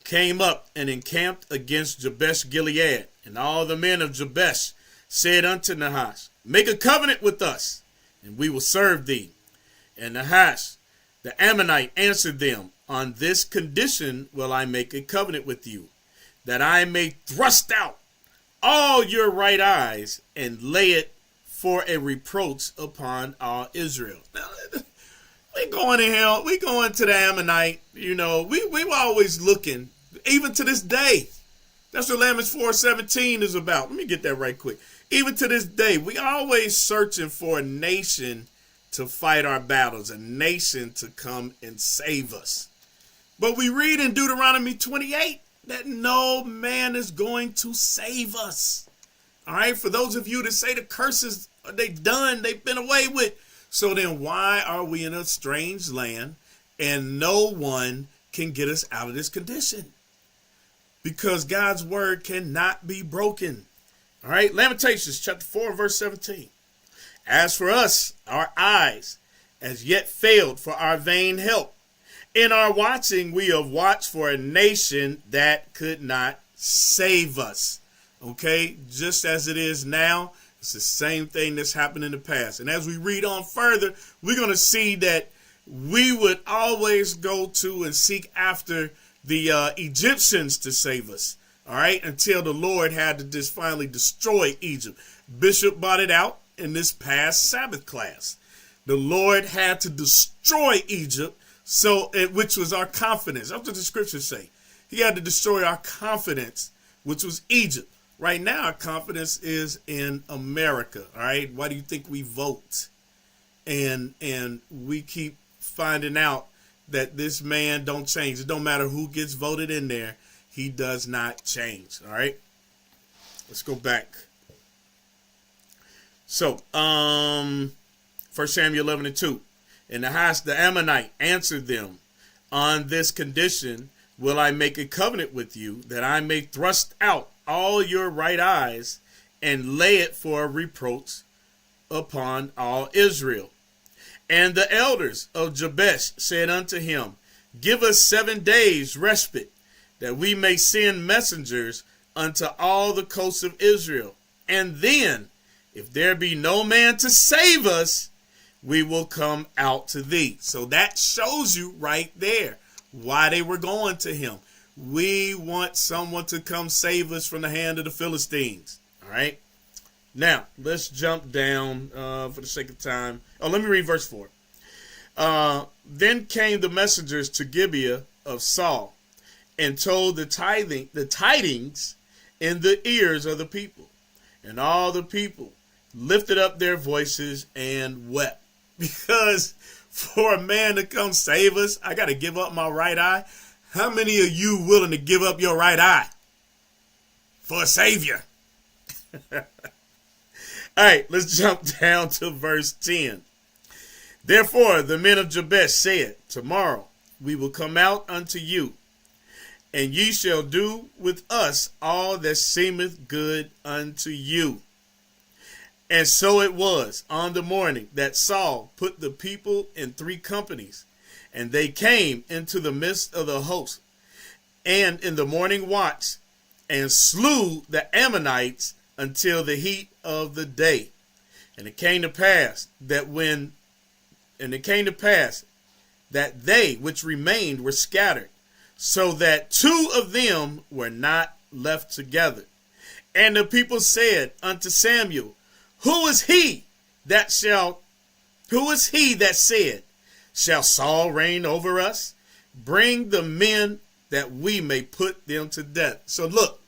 came up and encamped against Jabesh Gilead, and all the men of Jabesh said unto Nahash, make a covenant with us, and we will serve thee. And Nahash, the Ammonite, answered them, on this condition will I make a covenant with you, that I may thrust out all your right eyes and lay it for a reproach upon all Israel. Now, we going to hell. We going to the Ammonite. We were always looking, even to this day. That's what Lamech 4:17 is about. Let me get that right quick. Even to this day, we always searching for a nation to fight our battles, a nation to come and save us. But we read in Deuteronomy 28 that no man is going to save us. All right, for those of you that say the curses, they've been away with. So then why are we in a strange land and no one can get us out of this condition? Because God's word cannot be broken. All right, Lamentations chapter 4, verse 17. As for us, our eyes as yet failed for our vain help. In our watching, we have watched for a nation that could not save us. Okay, just as it is now, it's the same thing that's happened in the past. And as we read on further, we're going to see that we would always go to and seek after the Egyptians to save us. All right, until the Lord had to just finally destroy Egypt. Bishop brought it out in this past Sabbath class. The Lord had to destroy Egypt, which was our confidence. That's what the scriptures say. He had to destroy our confidence, which was Egypt. Right now, our confidence is in America. All right. Why do you think we vote? And we keep finding out that this man don't change. It don't matter who gets voted in there. He does not change. All right. Let's go back. So, 1 Samuel 11:2. And Nahash the Ammonite answered them, on this condition will I make a covenant with you, that I may thrust out all your right eyes and lay it for a reproach upon all Israel. And the elders of Jabesh said unto him, give us 7 days respite, that we may send messengers unto all the coasts of Israel. And then, if there be no man to save us, we will come out to thee. So that shows you right there why they were going to him. We want someone to come save us from the hand of the Philistines. All right. Now, let's jump down for the sake of time. Oh, let me read verse 4. Then came the messengers to Gibeah of Saul and told the tidings in the ears of the people. And all the people lifted up their voices and wept. Because for a man to come save us, I got to give up my right eye. How many of you willing to give up your right eye for a savior? All right, let's jump down to verse 10. Therefore, the men of Jabesh said, tomorrow we will come out unto you, and ye shall do with us all that seemeth good unto you. And so it was on the morning that Saul put the people in 3 companies, and they came into the midst of the host, and in the morning watch, and slew the Ammonites until the heat of the day. And it came to pass that that they which remained were scattered, so that 2 of them were not left together. And the people said unto Samuel, Who is he that said, shall Saul reign over us? Bring the men that we may put them to death. So look,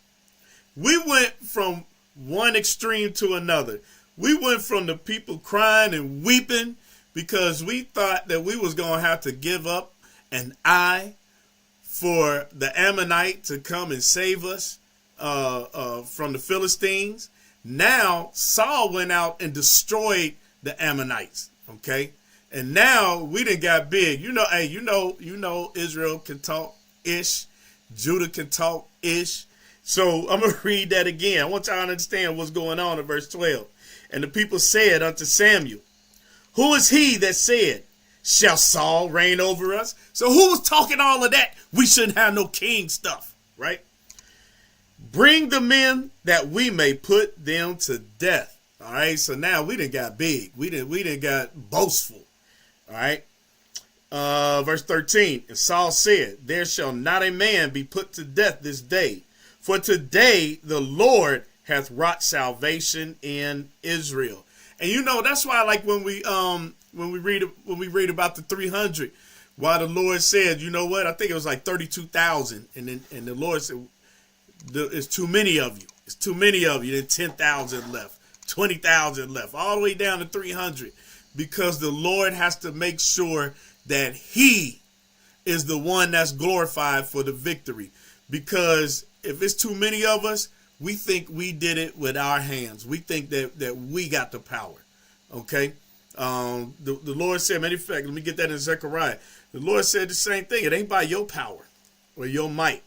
we went from one extreme to another. We went from the people crying and weeping because we thought that we was going to have to give up an eye for the Ammonite to come and save us from the Philistines. Now Saul went out and destroyed the Ammonites. Okay. And now we done got big. Israel can talk ish. Judah can talk ish. So I'm going to read that again. I want y'all to understand what's going on in verse 12. And the people said unto Samuel, Who is he that said, shall Saul reign over us? So who was talking all of that? We shouldn't have no king stuff, right? Bring the men that we may put them to death. All right. So now we done got big. We done got boastful. All right. Verse 13. And Saul said, there shall not a man be put to death this day. For today the Lord hath wrought salvation in Israel. And you know, that's why, like when we read about the 300, why the Lord said, you know what, I think it was like 32,000, and the Lord said, it's too many of you. It's too many of you. Then 10,000 left, 20,000 left, all the way down to 300, because the Lord has to make sure that He is the one that's glorified for the victory. Because if it's too many of us, we think we did it with our hands. We think that we got the power. Okay. The Lord said, matter of fact, let me get that in Zechariah. The Lord said the same thing. It ain't by your power or your might.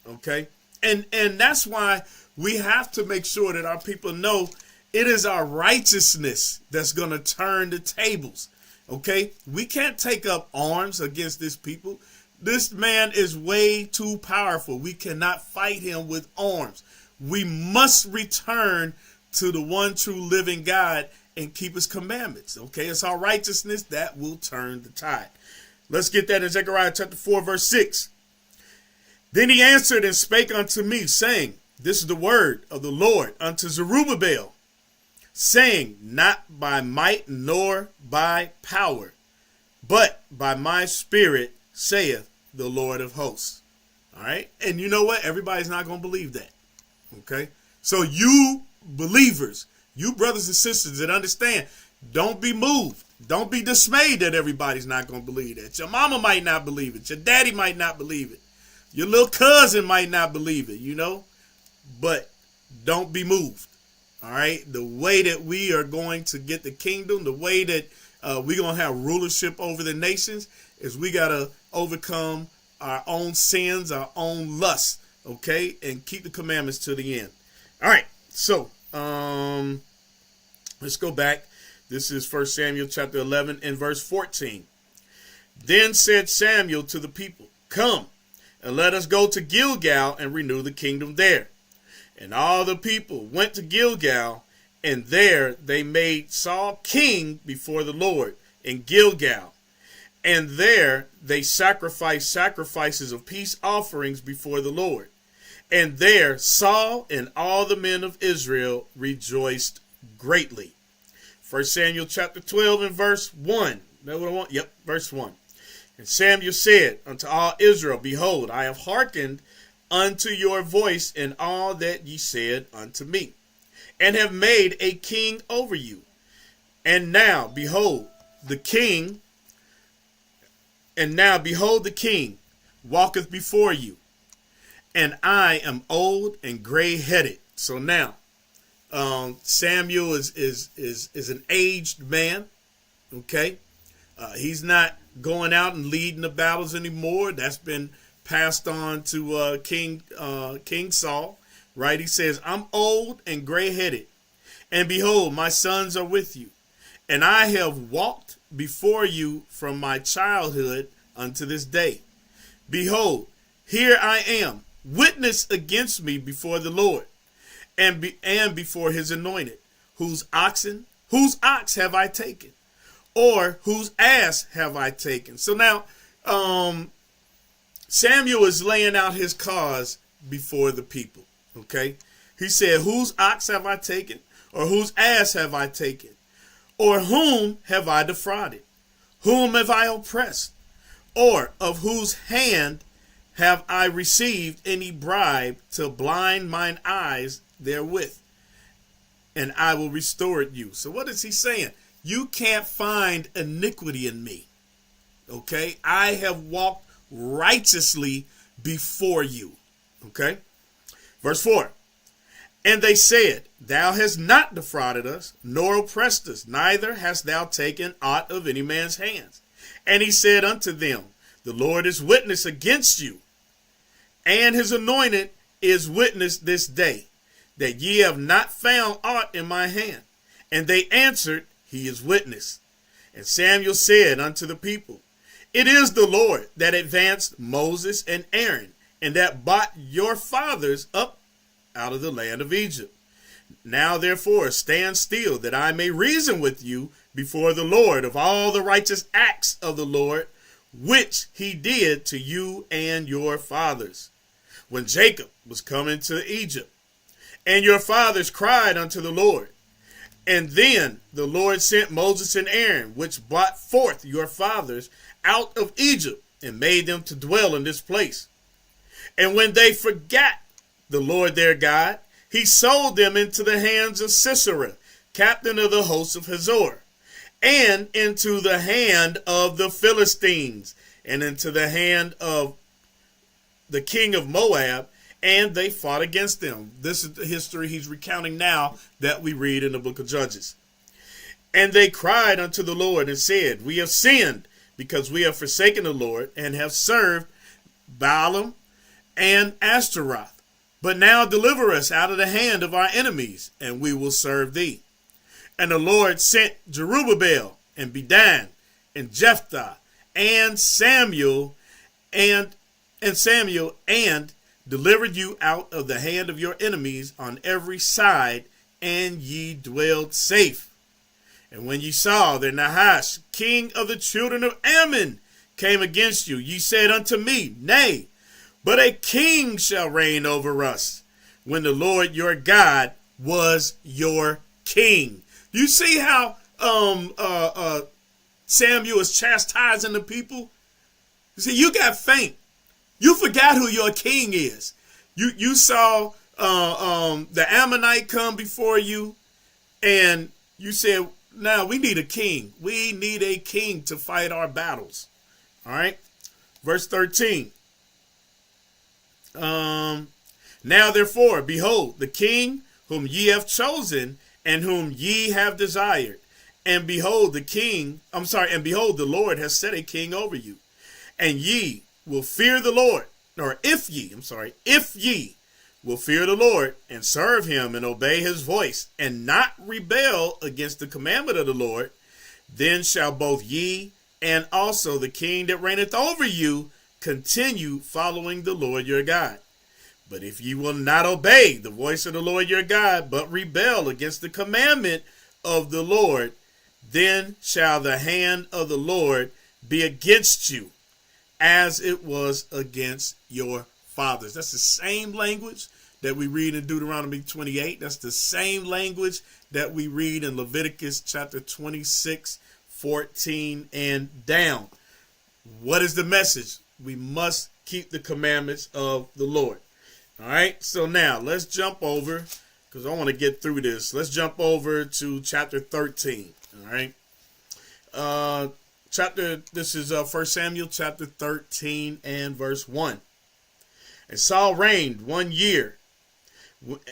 Okay. And that's why we have to make sure that our people know it is our righteousness that's going to turn the tables. Okay. We can't take up arms against this people. This man is way too powerful. We cannot fight him with arms. We must return to the one true living God and keep his commandments. Okay, it's our righteousness that will turn the tide. Let's get that in Zechariah chapter 4, verse 6. Then he answered and spake unto me, saying, this is the word of the Lord unto Zerubbabel, saying, not by might nor by power, but by my spirit, saith the Lord of hosts. All right, and you know what? Everybody's not going to believe that. Okay, so you believers, you brothers and sisters that understand, don't be moved. Don't be dismayed that everybody's not going to believe that. Your mama might not believe it. Your daddy might not believe it. Your little cousin might not believe it, you know, but don't be moved. All right. The way that we are going to get the kingdom, the way that we're going to have rulership over the nations is we got to overcome our own sins, our own lusts. Okay, and keep the commandments to the end. All right, so let's go back. This is 1 Samuel chapter 11 and verse 14. Then said Samuel to the people, come, and let us go to Gilgal and renew the kingdom there. And all the people went to Gilgal, and there they made Saul king before the Lord in Gilgal. And there they sacrificed sacrifices of peace offerings before the Lord. And there Saul and all the men of Israel rejoiced greatly. 1 Samuel chapter 12 and verse 1. Know what I want? Yep, verse 1. And Samuel said unto all Israel, behold, I have hearkened unto your voice in all that ye said unto me, and have made a king over you. And now behold the king walketh before you. And I am old and gray-headed. So now, Samuel is an aged man. Okay, he's not going out and leading the battles anymore. That's been passed on to King Saul. Right? He says, I'm old and gray-headed, and behold, my sons are with you, and I have walked before you from my childhood unto this day. Behold, here I am. Witness against me before the Lord, and before his anointed. Whose ox have I taken, or whose ass have I taken? So now, Samuel is laying out his cause before the people. Okay, he said, whose ox have I taken, or whose ass have I taken, or whom have I defrauded? Whom have I oppressed, or of whose hand have I received any bribe to blind mine eyes therewith? And I will restore it you. So what is he saying? You can't find iniquity in me. Okay? I have walked righteously before you. Okay? Verse 4. And they said, thou hast not defrauded us, nor oppressed us, neither hast thou taken aught of any man's hands. And he said unto them, the Lord is witness against you, and his anointed is witness this day, that ye have not found aught in my hand. And they answered, he is witness. And Samuel said unto the people, it is the Lord that advanced Moses and Aaron, and that brought your fathers up out of the land of Egypt. Now therefore stand still, that I may reason with you before the Lord of all the righteous acts of the Lord, which he did to you and your fathers, when Jacob was come into Egypt. And your fathers cried unto the Lord. And then the Lord sent Moses and Aaron, which brought forth your fathers out of Egypt, and made them to dwell in this place. And when they forgot the Lord their God, he sold them into the hands of Sisera, captain of the hosts of Hazor, and into the hand of the Philistines, and into the hand of the king of Moab, and they fought against them. This is the history he's recounting now that we read in the book of Judges. And they cried unto the Lord and said, we have sinned, because we have forsaken the Lord and have served Baalim and Ashtaroth. But now deliver us out of the hand of our enemies, and we will serve thee. And the Lord sent Jerubbaal and Bedan and Jephthah and Samuel and delivered you out of the hand of your enemies on every side, and ye dwelled safe. And when ye saw that Nahash, king of the children of Ammon, came against you, ye said unto me, nay, but a king shall reign over us, when the Lord your God was your king. You see how Samuel is chastising the people? You see, you got faint. You forgot who your king is. You saw the Ammonite come before you, and you said, now we need a king. We need a king to fight our battles. All right. Verse 13. Now therefore, behold, the king whom ye have chosen and whom ye have desired. And behold, the Lord has set a king over you. And ye will fear the Lord, or if ye will fear the Lord and serve him and obey his voice and not rebel against the commandment of the Lord, then shall both ye and also the king that reigneth over you continue following the Lord your God. But if ye will not obey the voice of the Lord your God, but rebel against the commandment of the Lord, then shall the hand of the Lord be against you, as it was against your fathers. That's the same language that we read in Deuteronomy 28. That's the same language that we read in Leviticus chapter 26, 14 and down. What is the message? We must keep the commandments of the Lord. All right, so now let's jump over, because I want to get through this. Let's jump over to chapter 13. All right. This is 1 Samuel chapter 13 and verse 1. And Saul reigned 1 year.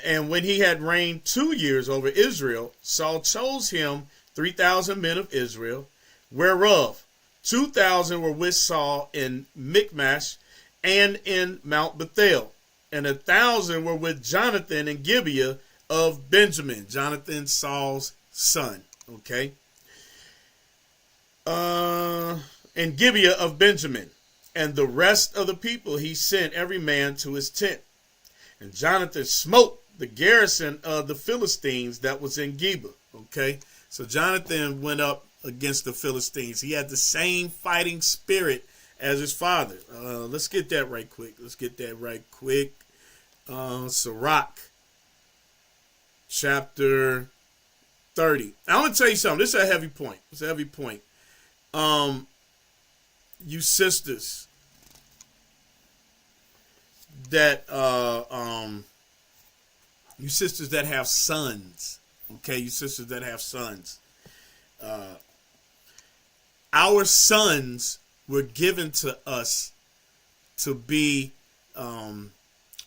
And when he had reigned 2 years over Israel, Saul chose him 3,000 men of Israel, whereof 2,000 were with Saul in Michmash and in Mount Bethel, and 1,000 were with Jonathan in Gibeah of Benjamin. Jonathan, Saul's son. Okay. In Gibeah of Benjamin, and the rest of the people he sent every man to his tent. And Jonathan smote the garrison of the Philistines that was in Gibeah. Okay, so Jonathan went up against the Philistines. He had the same fighting spirit as his father. Let's get that right quick. Sirach, chapter 30. I'm going to tell you something. This is a heavy point. You sisters that have sons, okay, our sons were given to us to be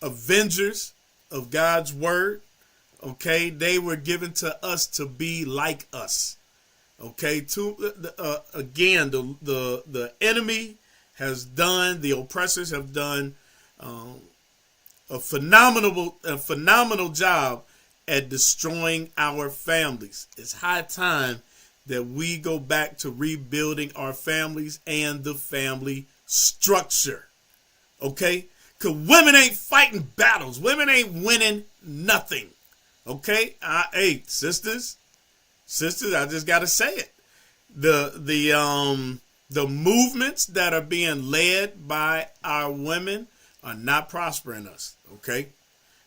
avengers of God's word. Okay, they were given to us to be like us. Okay, again, the enemy has done, the oppressors have done a phenomenal job at destroying our families. It's high time that we go back to rebuilding our families and the family structure. Okay, Because women ain't fighting battles. Women ain't winning nothing. Okay? Hey, sisters, I just got to say it. The movements that are being led by our women are not prospering us. Okay?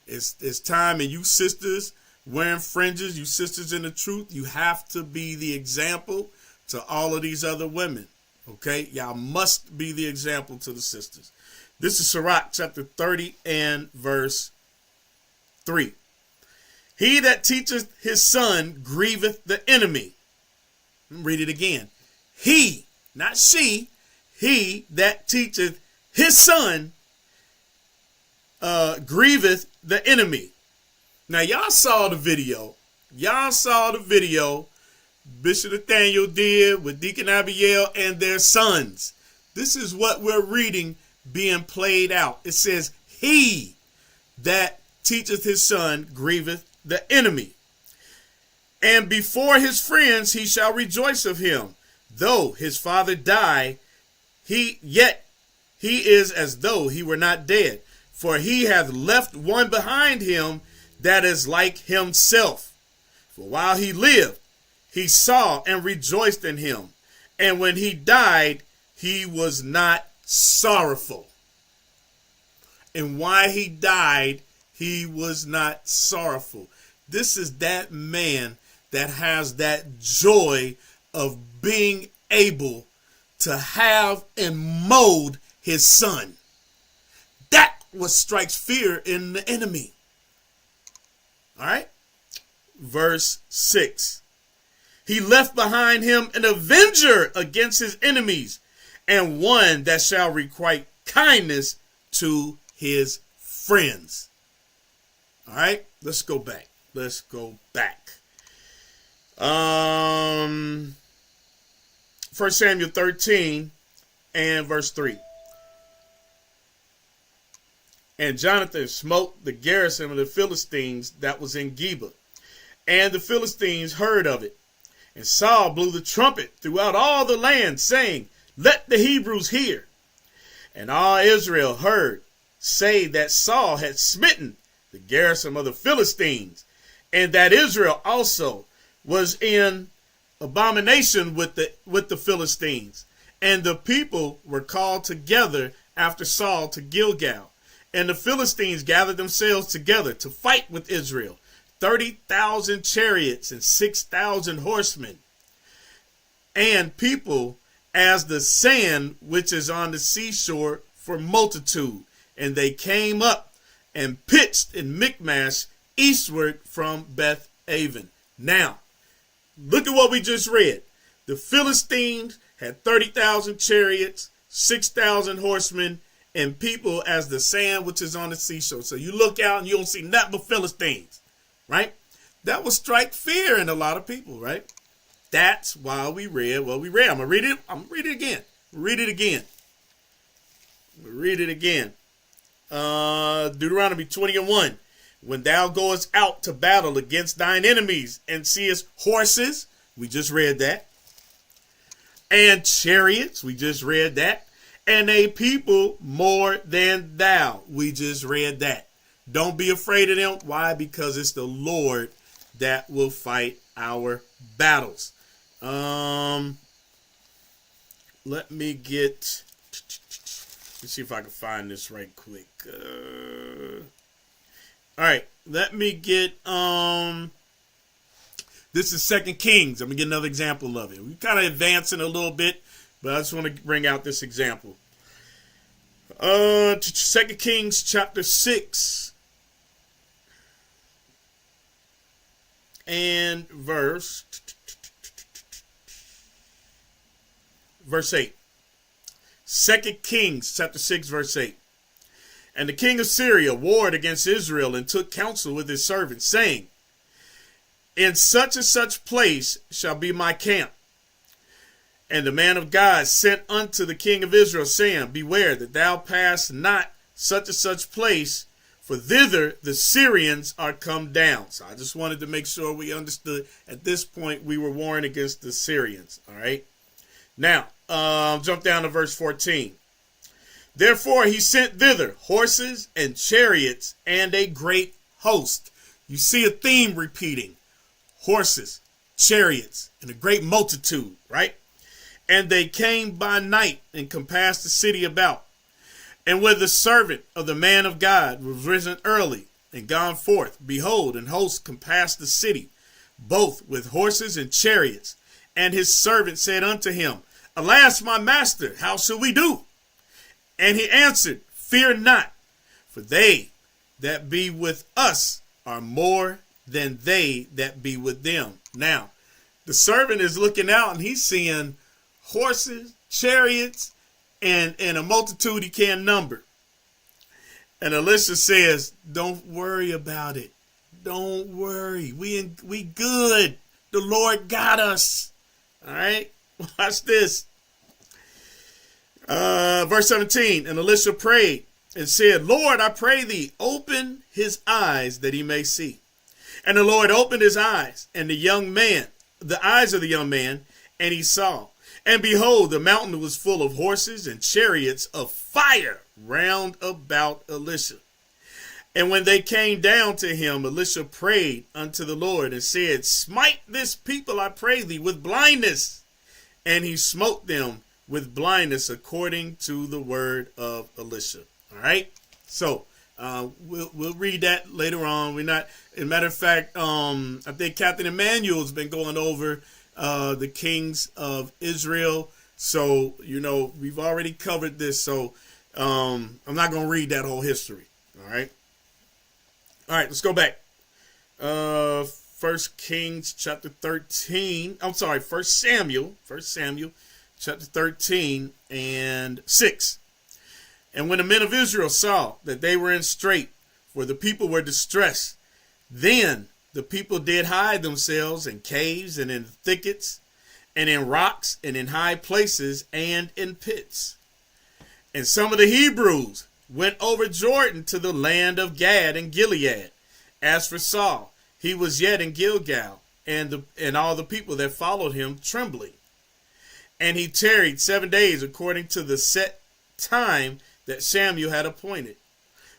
It's time, and you sisters wearing fringes, you sisters in the truth, you have to be the example to all of these other women. Okay? Y'all must be the example to the sisters. This is Sirach chapter 30 and verse 3. He that teacheth his son grieveth the enemy. Read it again. He, not she, he that teacheth his son grieveth the enemy. Now, y'all saw the video. Bishop Nathaniel did with Deacon Abiel and their sons. This is what we're reading being played out. It says, he that teacheth his son grieveth the enemy. And before his friends he shall rejoice of him. Though his father die, yet he is as though he were not dead. For he hath left one behind him that is like himself. For while he lived, he saw and rejoiced in him. And when he died, he was not sorrowful. And why he died, he was not sorrowful. This is that man that has that joy of being able to have and mold his son. That what strikes fear in the enemy. All right. Verse 6. He left behind him an avenger against his enemies, and one that shall requite kindness to his friends. All right, let's go back. 1 Samuel 13 and verse 3. And Jonathan smote the garrison of the Philistines that was in Geba. And the Philistines heard of it. And Saul blew the trumpet throughout all the land, saying, Let the Hebrews hear. And all Israel heard say that Saul had smitten the garrison of the Philistines, and that Israel also was in abomination with the Philistines. And the people were called together after Saul to Gilgal. And the Philistines gathered themselves together to fight with Israel, 30,000 chariots and 6,000 horsemen, and people as the sand which is on the seashore for multitude. And they came up and pitched in Michmash eastward from Beth Aven. Now, look at what we just read. The Philistines had 30,000 chariots, 6,000 horsemen, and people as the sand which is on the seashore. So you look out and you don't see nothing but Philistines, right? That will strike fear in a lot of people, right? That's why we read what we read. I'm going to read it again. Deuteronomy 20:1. When thou goest out to battle against thine enemies and seest horses, we just read that, and chariots, we just read that, and a people more than thou, we just read that. Don't be afraid of them. Why? Because it's the Lord that will fight our battles. Let's see if I can find this right quick. All right, let me get, this is 2 Kings. I'm going to get another example of it. We're kind of advancing a little bit, but I just want to bring out this example. 2 Kings chapter 6 and verse 8. 2 Kings chapter 6 verse 8. And the king of Syria warred against Israel and took counsel with his servants, saying, In such and such place shall be my camp. And the man of God sent unto the king of Israel, saying, Beware that thou pass not such and such place, for thither the Syrians are come down. So I just wanted to make sure we understood at this point we were warring against the Syrians. All right. Now, jump down to verse 14. Therefore he sent thither horses and chariots and a great host. You see a theme repeating: horses, chariots, and a great multitude, right? And they came by night and compassed the city about. And when the servant of the man of God was risen early and gone forth, behold, an host compassed the city, both with horses and chariots. And his servant said unto him, Alas, my master, how shall we do? And he answered, Fear not, for they that be with us are more than they that be with them. Now, the servant is looking out and he's seeing horses, chariots, and a multitude he can't number. And Elisha says, don't worry about it. Don't worry. We good. The Lord got us. All right. Watch this. Verse 17. And Elisha prayed and said, Lord, I pray thee, open his eyes that he may see. And the Lord opened his eyes, and the eyes of the young man, and he saw. And behold, the mountain was full of horses and chariots of fire round about Elisha. And when they came down to him, Elisha prayed unto the Lord and said, Smite this people, I pray thee, with blindness. And he smote them with blindness according to the word of Elisha. All right. So we'll read that later on. We're not, as a matter of fact, I think Captain Emmanuel's been going over the kings of Israel. So, we've already covered this. So I'm not going to read that whole history. All right. All right, let's go back. 1 Kings chapter 13. I'm sorry, 1 Samuel chapter 13 and 6. And when the men of Israel saw that they were in strait, for the people were distressed, then the people did hide themselves in caves and in thickets and in rocks and in high places and in pits. And some of the Hebrews went over Jordan to the land of Gad and Gilead. As for Saul, he was yet in Gilgal, and all the people that followed him trembling. And he tarried 7 days according to the set time that Samuel had appointed.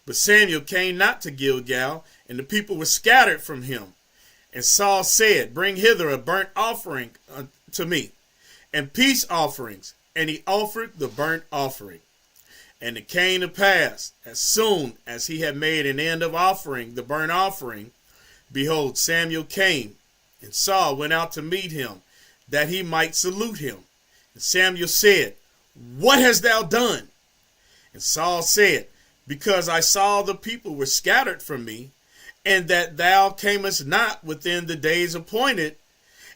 But Samuel came not to Gilgal, and the people were scattered from him. And Saul said, Bring hither a burnt offering to me, and peace offerings. And he offered the burnt offering. And it came to pass, as soon as he had made an end of offering the burnt offering, behold, Samuel came, and Saul went out to meet him, that he might salute him. And Samuel said, What hast thou done? And Saul said, Because I saw the people were scattered from me, and that thou camest not within the days appointed,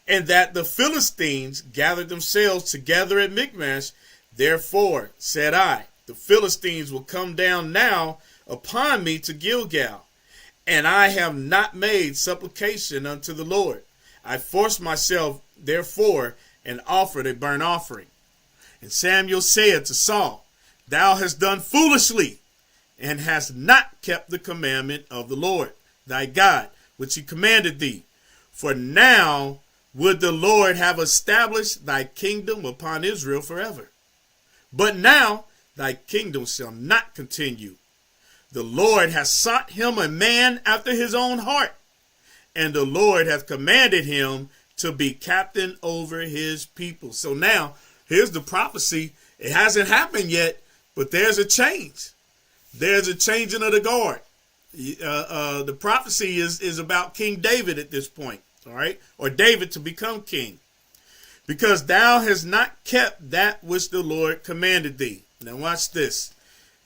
and that the Philistines gathered themselves together at Michmash. Therefore said I, the Philistines will come down now upon me to Gilgal, and I have not made supplication unto the Lord. I forced myself, therefore, and offered a burnt offering. And Samuel said to Saul, Thou hast done foolishly, and hast not kept the commandment of the Lord thy God, which he commanded thee. For now would the Lord have established thy kingdom upon Israel forever. But now thy kingdom shall not continue. The Lord hath sought him a man after his own heart, and the Lord hath commanded him to be captain over his people. So now, here's the prophecy. It hasn't happened yet, but there's a change. There's a changing of the guard. The prophecy is about King David at this point, all right? Or David to become king. Because thou hast not kept that which the Lord commanded thee. Now watch this.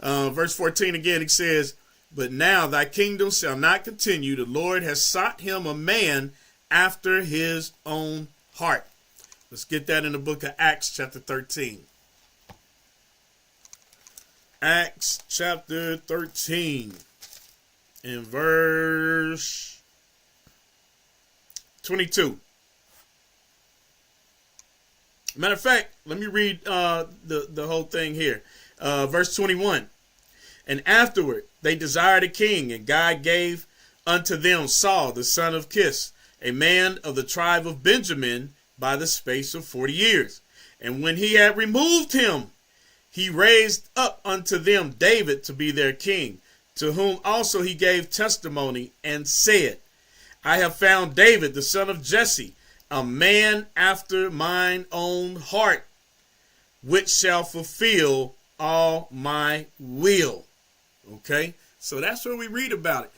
Verse 14 again, it says, But now thy kingdom shall not continue. The Lord has sought him a man after his own heart. Let's get that in the book of Acts chapter 13. Acts chapter 13 in verse 22. Matter of fact, let me read the whole thing here. Verse 21. And afterward they desired a king, and God gave unto them Saul the son of Kish, a man of the tribe of Benjamin, by the space of 40 years. And when he had removed him, he raised up unto them David to be their king, to whom also he gave testimony and said, I have found David, the son of Jesse, a man after mine own heart, which shall fulfill all my will. Okay, so that's what we read about it.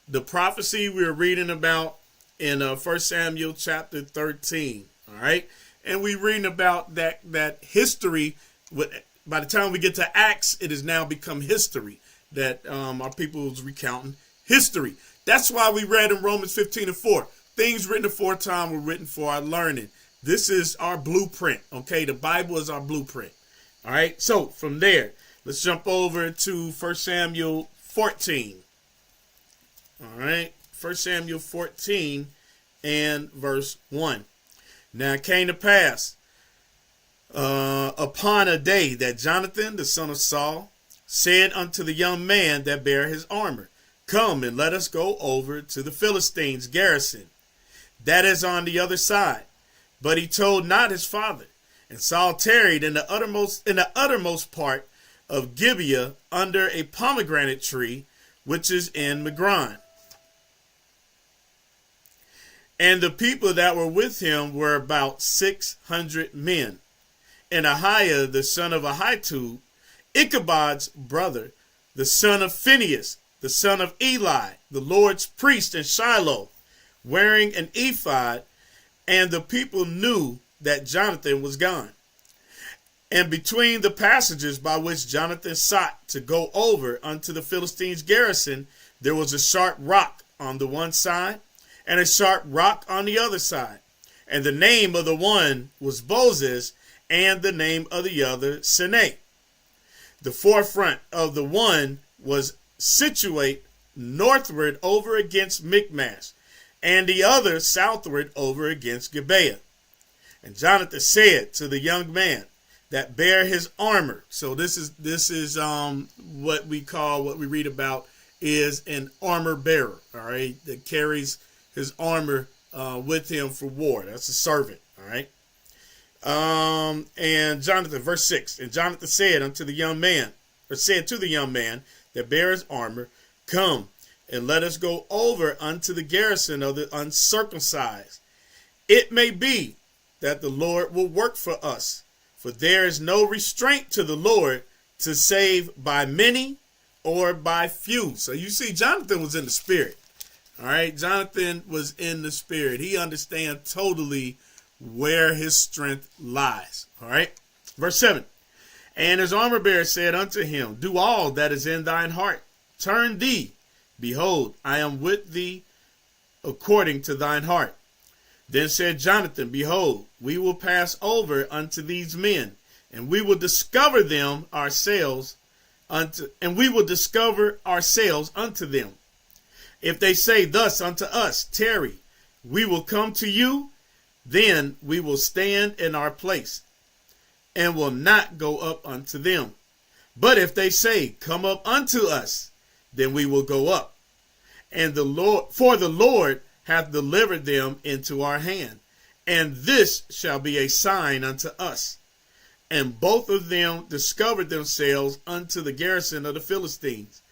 The prophecy we're reading about in 1 Samuel chapter 13. All right, and we're reading about that history. By the time we get to Acts, it has now become history that our people is recounting history. That's why we read in Romans 15:4. Things written aforetime were written for our learning. This is our blueprint. Okay, the Bible is our blueprint. All right, so from there, let's jump over to 1 Samuel 14. All right, 1 Samuel 14 and verse 1. Now it came to pass upon a day that Jonathan, the son of Saul, said unto the young man that bare his armor, Come and let us go over to the Philistines' garrison, that is on the other side. But he told not his father. And Saul tarried in the uttermost part of Gibeah under a pomegranate tree, which is in Migron. And the people that were with him were about 600 men. And Ahiah, the son of Ahitub, Ichabod's brother, the son of Phinehas, the son of Eli, the Lord's priest in Shiloh, wearing an ephod, and the people knew that Jonathan was gone. And between the passages by which Jonathan sought to go over unto the Philistines' garrison, there was a sharp rock on the one side, and a sharp rock on the other side. And the name of the one was Bozez, and the name of the other Seneh. The forefront of the one was situate northward over against Michmash, and the other southward over against Gibeah. And Jonathan said to the young man that bare his armor. So this is what we read about is an armor bearer. All right, that carries his armor with him for war. That's a servant. All right. And Jonathan, verse 6, and Jonathan said unto the young man, or said to the young man that bare his armor, Come and let us go over unto the garrison of the uncircumcised. It may be that the Lord will work for us, for there is no restraint to the Lord to save by many or by few. So you see, Jonathan was in the spirit. All right, Jonathan was in the spirit. He understands totally where his strength lies. All right, verse 7. And his armor bearer said unto him, Do all that is in thine heart. Turn thee. Behold, I am with thee according to thine heart. Then said Jonathan, Behold, we will pass over unto these men, and we will discover ourselves unto them. If they say thus unto us, Tarry, we will come to you, then we will stand in our place, and will not go up unto them. But if they say, Come up unto us, then we will go up. And the Lord hath delivered them into our hand, and this shall be a sign unto us. And both of them discovered themselves unto the garrison of the Philistines.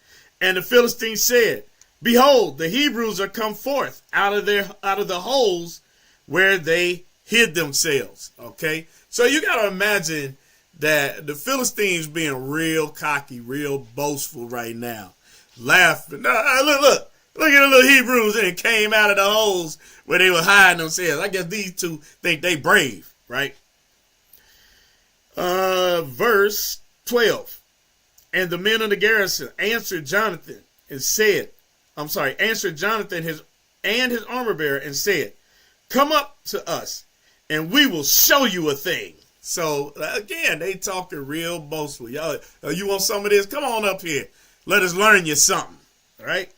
And the Philistines said, Behold, the Hebrews are come forth out of the holes where they hid themselves. Okay, so you got to imagine that the Philistines being real cocky, real boastful right now, laughing. Look at the little Hebrews and came out of the holes where they were hiding themselves. I guess these two think they brave, right? Verse 12. And the men of the garrison answered Jonathan his armor bearer and said, Come up to us, and we will show you a thing. So again, they talking real boastful. Y'all, you want some of this? Come on up here. Let us learn you something. All right.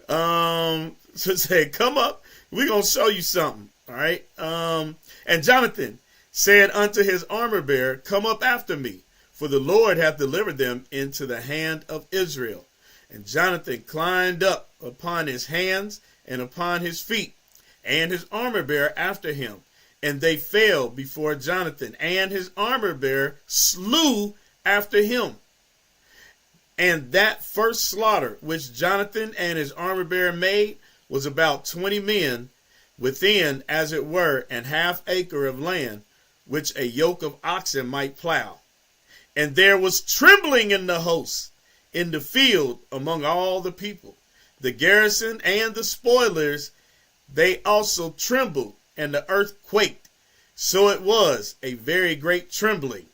So say, Come up. We're going to show you something. All right. And Jonathan said unto his armor bearer, Come up after me, for the Lord hath delivered them into the hand of Israel. And Jonathan climbed up upon his hands and upon his feet, and his armor bearer after him. And they fell before Jonathan, and his armor bearer slew after him. And that first slaughter which Jonathan and his armor bearer made was about 20 men within, as it were, an half acre of land, which a yoke of oxen might plow. And there was trembling in the host, in the field, among all the people. The garrison and the spoilers, they also trembled, and the earth quaked. So it was a very great trembling.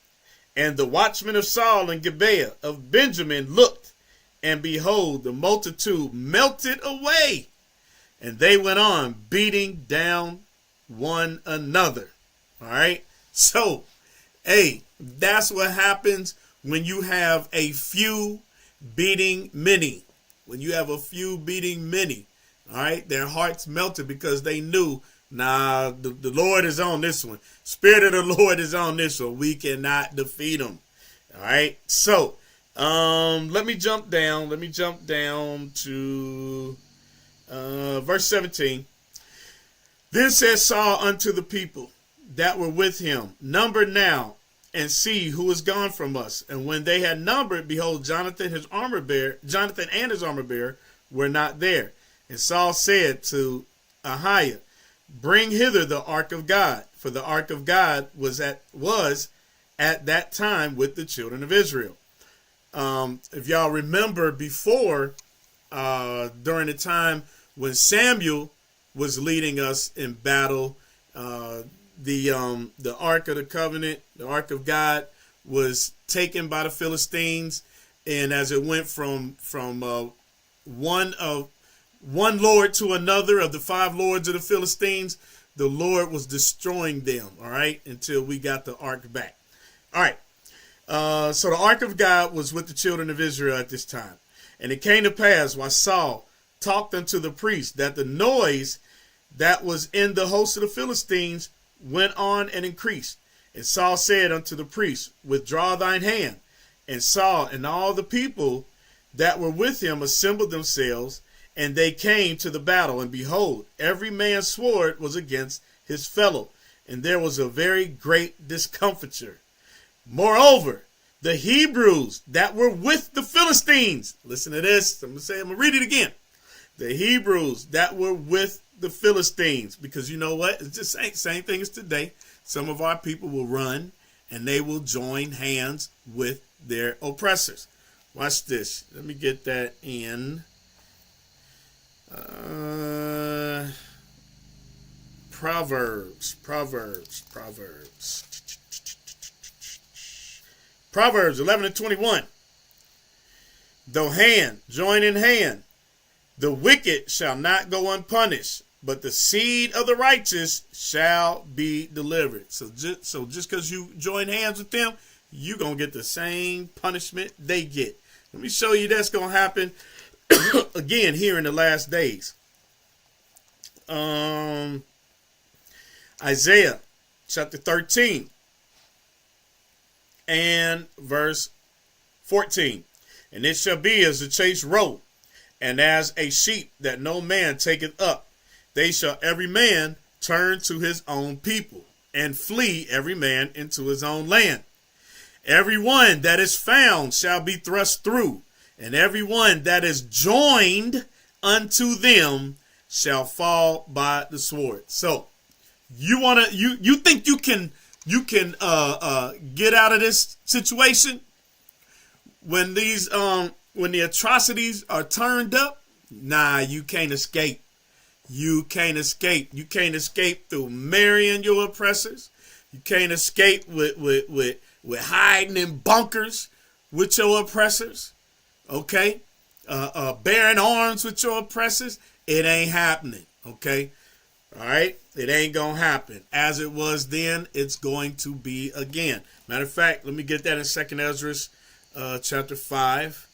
And the watchmen of Saul and Gibeah of Benjamin looked, and behold, the multitude melted away. And they went on beating down one another. All right. So, hey, that's what happens when you have a few beating many. When you have a few beating many. All right. Their hearts melted because they knew, nah, the Lord is on this one. Spirit of the Lord is on this one. We cannot defeat them. All right. So, let me jump down. Let me jump down to verse 17. Then said Saul unto the people that were with him, number now, and see who is gone from us. And when they had numbered, behold, Jonathan and his armor bearer were not there. And Saul said to Ahiah, bring hither the ark of God, for the ark of God was at that time with the children of Israel. If y'all remember before, during the time when Samuel was leading us in battle, the Ark of the Covenant, the Ark of God, was taken by the Philistines, and as it went from one lord to another of the 5 lords of the Philistines, the Lord was destroying them. All right, until we got the Ark back. All right, so the Ark of God was with the children of Israel at this time, and it came to pass while Saul talked unto the priest that the noise that was in the host of the Philistines went on and increased. And Saul said unto the priest, withdraw thine hand. And Saul and all the people that were with him assembled themselves, and they came to the battle. And behold, every man's sword was against his fellow, and there was a very great discomfiture. Moreover, the Hebrews that were with the Philistines, listen to this, I'm going to read it again. The Hebrews that were with the Philistines, because you know what? It's just same thing as today. Some of our people will run and they will join hands with their oppressors. Watch this. Let me get that in. Proverbs 11:21. Though hand join in hand, the wicked shall not go unpunished, but the seed of the righteous shall be delivered. So just because you join hands with them, you're going to get the same punishment they get. Let me show you that's going to happen again here in the last days. Isaiah chapter 13 and verse 14. And it shall be as the chase roe, and as a sheep that no man taketh up, they shall every man turn to his own people, and flee every man into his own land. Every one that is found shall be thrust through, and every one that is joined unto them shall fall by the sword. So you think you can get out of this situation when the atrocities are turned up? Nah, you can't escape. You can't escape. You can't escape through marrying your oppressors. You can't escape with hiding in bunkers with your oppressors. Okay? Bearing arms with your oppressors. It ain't happening. Okay? All right? It ain't going to happen. As it was then, it's going to be again. Matter of fact, let me get that in 2nd Ezra chapter 5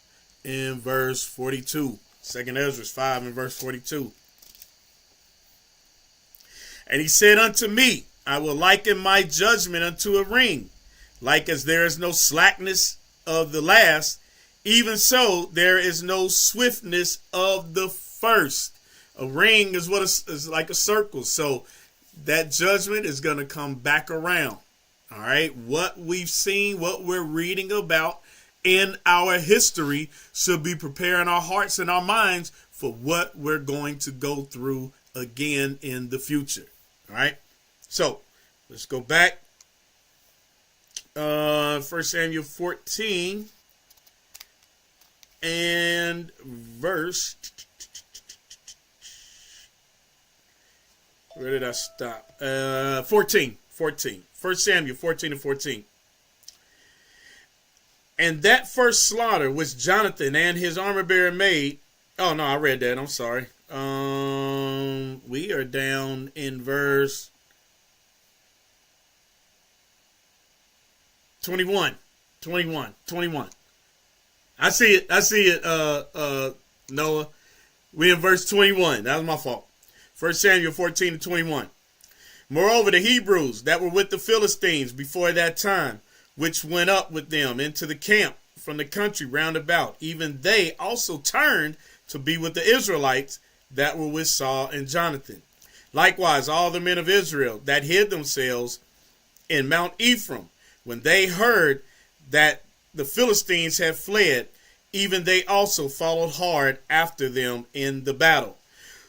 and verse 42. 2nd Ezra 5 and verse 42. And he said unto me, I will liken my judgment unto a ring, like as there is no slackness of the last, even so there is no swiftness of the first. A ring is like a circle, so that judgment is going to come back around. All right. What we've seen, what we're reading about in our history should be preparing our hearts and our minds for what we're going to go through again in the future. All right. So let's go back. 1 Samuel 14 and verse. Where did I stop? 14. 1 Samuel 14 and 14. And that first slaughter which Jonathan and his armor bearer made. Oh, no, I read that. I'm sorry. We are down in verse 21. I see it, Noah. We in verse 21. That was my fault. 1 Samuel 14 and 21. Moreover, the Hebrews that were with the Philistines before that time, which went up with them into the camp from the country round about, even they also turned to be with the Israelites that were with Saul and Jonathan. Likewise, all the men of Israel that hid themselves in Mount Ephraim, when they heard that the Philistines had fled, even they also followed hard after them in the battle.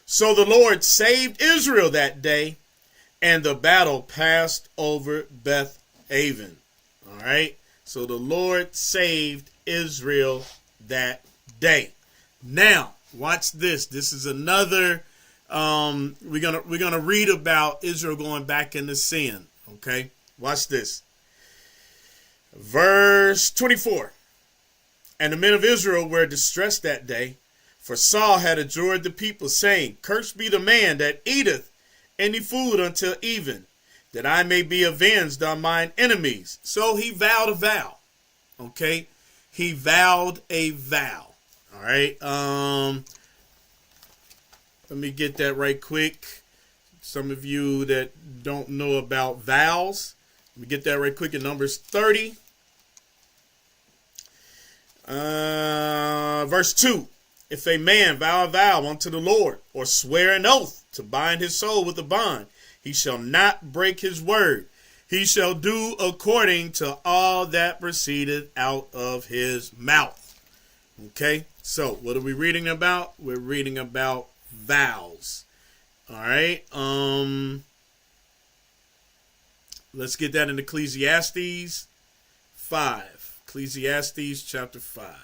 So the Lord saved Israel that day, and the battle passed over Beth Aven. All right. So the Lord saved Israel that day. Now, watch this. This is another. We're gonna read about Israel going back into sin. Okay. Watch this. Verse 24. And the men of Israel were distressed that day, for Saul had adjured the people, saying, Cursed be the man that eateth any food until even, that I may be avenged on mine enemies. So he vowed a vow. Okay. He vowed a vow. All right. Let me get that right quick. Some of you that don't know about vows, let me get that right quick in Numbers 30. Verse 2. If a man vow a vow unto the Lord, or swear an oath to bind his soul with a bond, he shall not break his word. He shall do according to all that proceeded out of his mouth. Okay, so what are we reading about? We're reading about vows. All right. Let's get that in Ecclesiastes 5. Ecclesiastes chapter 5.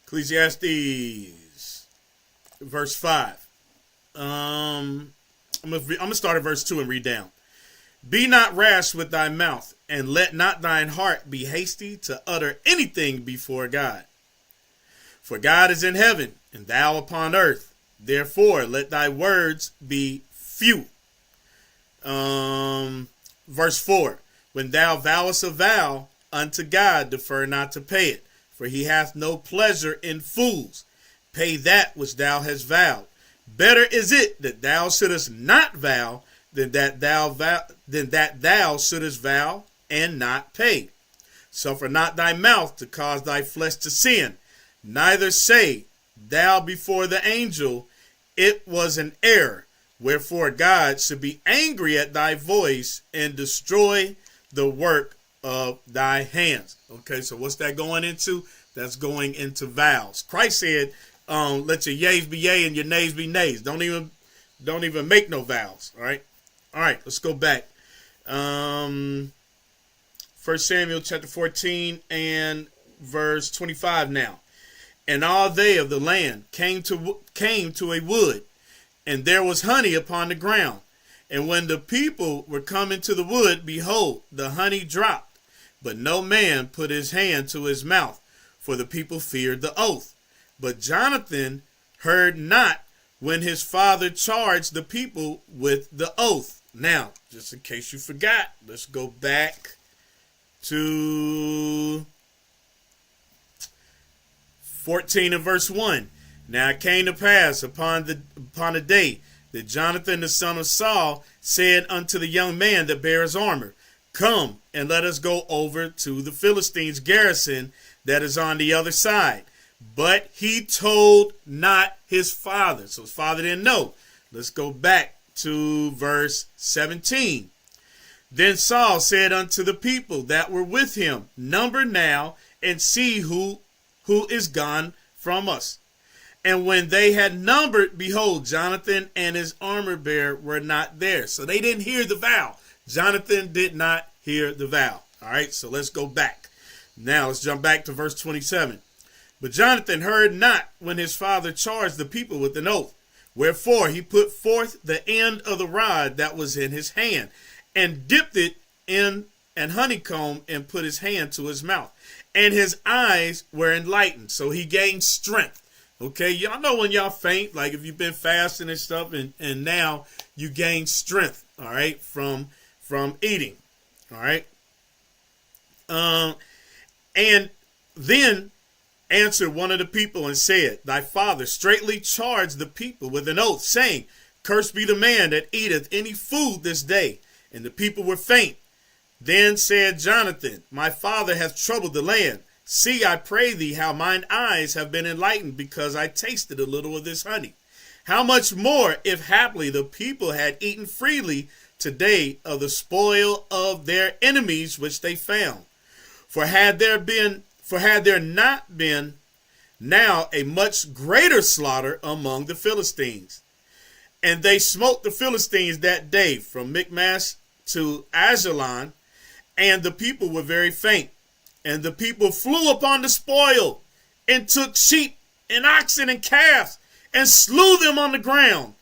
Ecclesiastes verse 5. I'm gonna start at verse 2 and read down. Be not rash with thy mouth, and let not thine heart be hasty to utter anything before God. For God is in heaven, and thou upon earth. Therefore let thy words be few. Verse 4. When thou vowest a vow unto God, defer not to pay it, for he hath no pleasure in fools. Pay that which thou hast vowed. Better is it that thou shouldest not vow than that thou shouldest vow and not pay. Suffer not thy mouth to cause thy flesh to sin. Neither say thou before the angel, it was an error. Wherefore God should be angry at thy voice and destroy the work of thy hands. Okay, so what's that going into? That's going into vows. Christ said, let your yeas be yea and your nays be nays. Don't even make no vows. All right. Let's go back. 1 Samuel chapter 14 and verse 25 now. And all they of the land came to a wood, and there was honey upon the ground. And when the people were coming to the wood, behold, the honey dropped. But no man put his hand to his mouth, for the people feared the oath. But Jonathan heard not when his father charged the people with the oath. Now, just in case you forgot, let's go back to 14 and verse 1. Now it came to pass upon the day that Jonathan the son of Saul said unto the young man that bare his armor, Come, and let us go over to the Philistines' garrison that is on the other side. But he told not his father. So his father didn't know. Let's go back to verse 17. Then Saul said unto the people that were with him, number now and see who is gone from us. And when they had numbered, behold, Jonathan and his armor bearer were not there. So they didn't hear the vow. Jonathan did not hear the vow. All right, so let's go back. Now let's jump back to verse 27. But Jonathan heard not when his father charged the people with an oath. Wherefore he put forth the end of the rod that was in his hand, and dipped it in an honeycomb, and put his hand to his mouth. And his eyes were enlightened. So he gained strength. Okay, y'all know when y'all faint, like if you've been fasting and stuff, and now you gain strength, all right, from eating, all right. And then answered one of the people and said, thy father straitly charged the people with an oath, saying, cursed be the man that eateth any food this day. And the people were faint. Then said Jonathan, my father hath troubled the land. See, I pray thee, how mine eyes have been enlightened, because I tasted a little of this honey. How much more, if haply the people had eaten freely today of the spoil of their enemies which they found. For had there not been now a much greater slaughter among the Philistines. And they smote the Philistines that day from Michmash to Ajalon, and the people were very faint. And the people flew upon the spoil, and took sheep and oxen and calves, and slew them on the ground.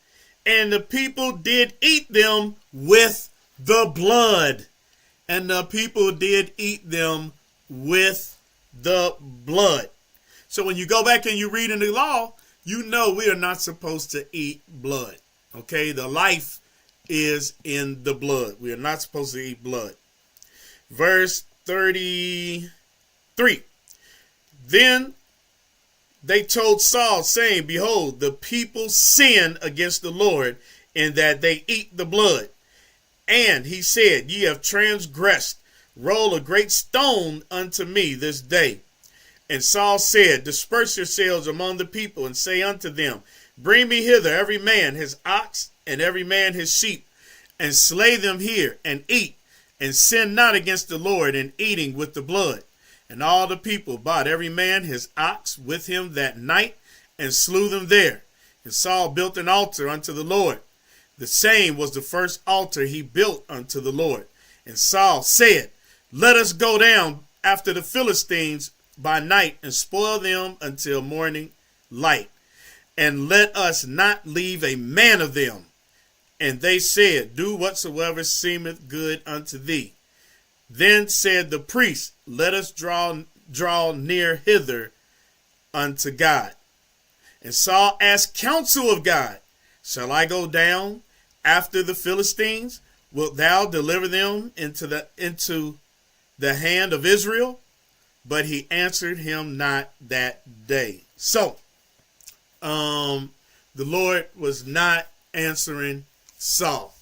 And the people did eat them with the blood. And the people did eat them with the blood. So when you go back and you read in the law, you know we are not supposed to eat blood. Okay, the life is in the blood. We are not supposed to eat blood. Verse 33. Then they told Saul, saying, behold, the people sin against the Lord, in that they eat the blood. And he said, ye have transgressed. Roll a great stone unto me this day. And Saul said, disperse yourselves among the people, and say unto them, bring me hither every man his ox, and every man his sheep, and slay them here, and eat, and sin not against the Lord in eating with the blood. And all the people bought every man his ox with him that night, and slew them there. And Saul built an altar unto the Lord. The same was the first altar he built unto the Lord. And Saul said, let us go down after the Philistines by night, and spoil them until morning light. And let us not leave a man of them. And they said, do whatsoever seemeth good unto thee. Then said the priest, let us draw near hither unto God. And Saul asked counsel of God, shall I go down after the Philistines? Wilt thou deliver them into the hand of Israel? But he answered him not that day. So, the Lord was not answering Saul.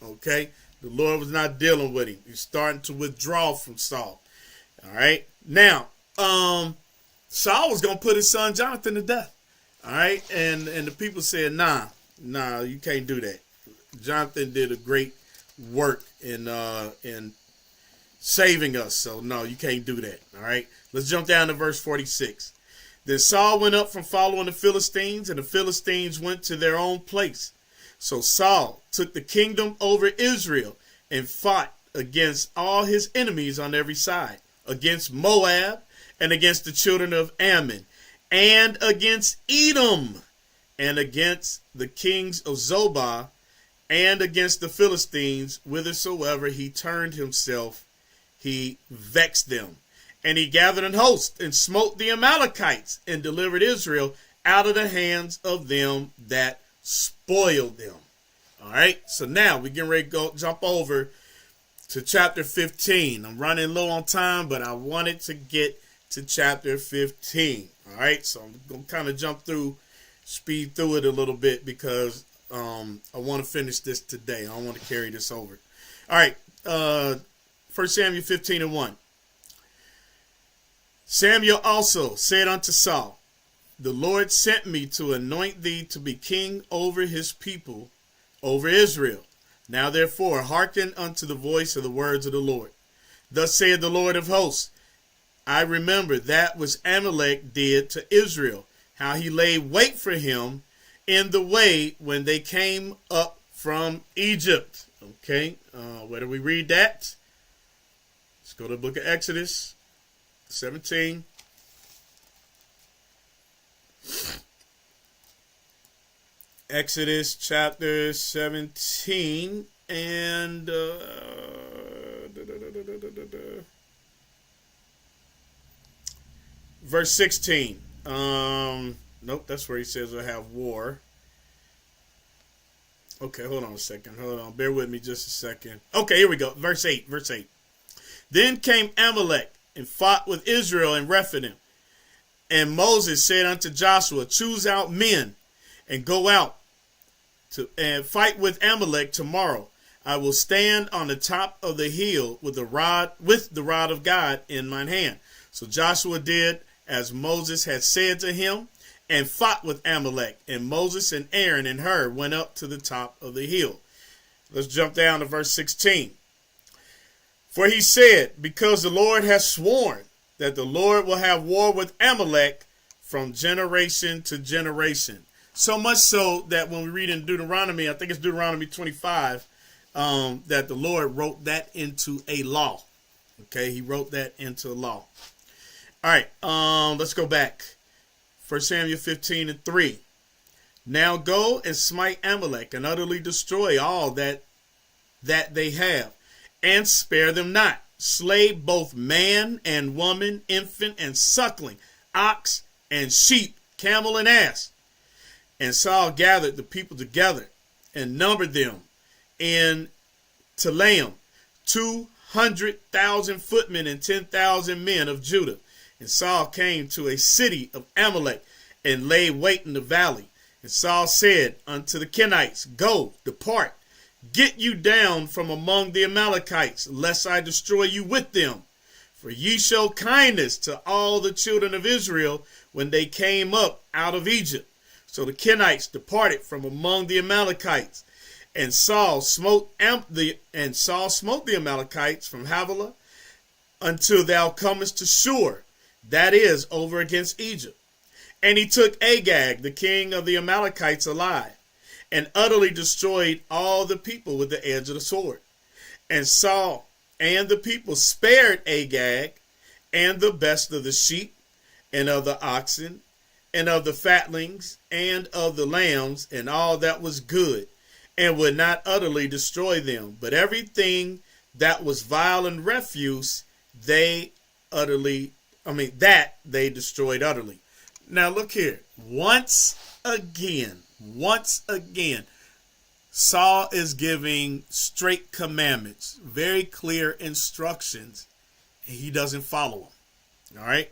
Okay? The Lord was not dealing with him. He's starting to withdraw from Saul. All right? Now, Saul was going to put his son Jonathan to death. All right? And the people said, nah, you can't do that. Jonathan did a great work in saving us. So, no, you can't do that. All right? Let's jump down to verse 46. Then Saul went up from following the Philistines, and the Philistines went to their own place. So Saul took the kingdom over Israel and fought against all his enemies on every side, against Moab and against the children of Ammon, and against Edom, and against the kings of Zobah, and against the Philistines, whithersoever he turned himself, he vexed them. And he gathered an host and smote the Amalekites, and delivered Israel out of the hands of them that spoiled them. All right, so now we're getting ready to jump over to chapter 15. I'm running low on time, but I wanted to get to chapter 15. All right, so I'm going to kind of speed through it a little bit, because I want to finish this today. I don't want to carry this over. All right, 1 Samuel 15:1. Samuel also said unto Saul, the Lord sent me to anoint thee to be king over his people, over Israel. Now therefore hearken unto the voice of the words of the Lord. Thus saith the Lord of hosts, I remember that which Amalek did to Israel, how he laid wait for him in the way when they came up from Egypt. Okay, where do we read that? Let's go to the book of Exodus 17. Exodus chapter 17 and verse 16. Nope, that's where he says I have war. Okay, hold on a second. Hold on. Bear with me just a second. Okay, here we go. Verse 8. Verse 8. Then came Amalek and fought with Israel in Rephidim. And Moses said unto Joshua, choose out men and go out and fight with Amalek tomorrow. I will stand on the top of the hill with the rod of God in mine hand. So Joshua did as Moses had said to him, and fought with Amalek. And Moses and Aaron and Hur went up to the top of the hill. Let's jump down to verse 16. For he said, because the Lord has sworn that the Lord will have war with Amalek from generation to generation. So much so that when we read in Deuteronomy, I think it's Deuteronomy 25, that the Lord wrote that into a law. Okay, he wrote that into a law. All right, let's go back. 1 Samuel 15 and 3. Now go and smite Amalek and utterly destroy all that they have, and spare them not. Slay both man and woman, infant and suckling, ox and sheep, camel and ass. And Saul gathered the people together and numbered them in Telaim, 200,000 footmen and 10,000 men of Judah. And Saul came to a city of Amalek and laid wait in the valley. And Saul said unto the Kenites, go, depart, get you down from among the Amalekites, lest I destroy you with them. For ye show kindness to all the children of Israel when they came up out of Egypt. So the Kenites departed from among the Amalekites. And Saul smote the Amalekites from Havilah until thou comest to Shur, that is, over against Egypt. And he took Agag, the king of the Amalekites, alive, and utterly destroyed all the people with the edge of the sword. And Saul and the people spared Agag, and the best of the sheep, and of the oxen, and of the fatlings, and of the lambs, and all that was good, and would not utterly destroy them. But everything that was vile and refuse, they destroyed utterly. Now look here. Once again, Saul is giving straight commandments, very clear instructions, and he doesn't follow them. All right.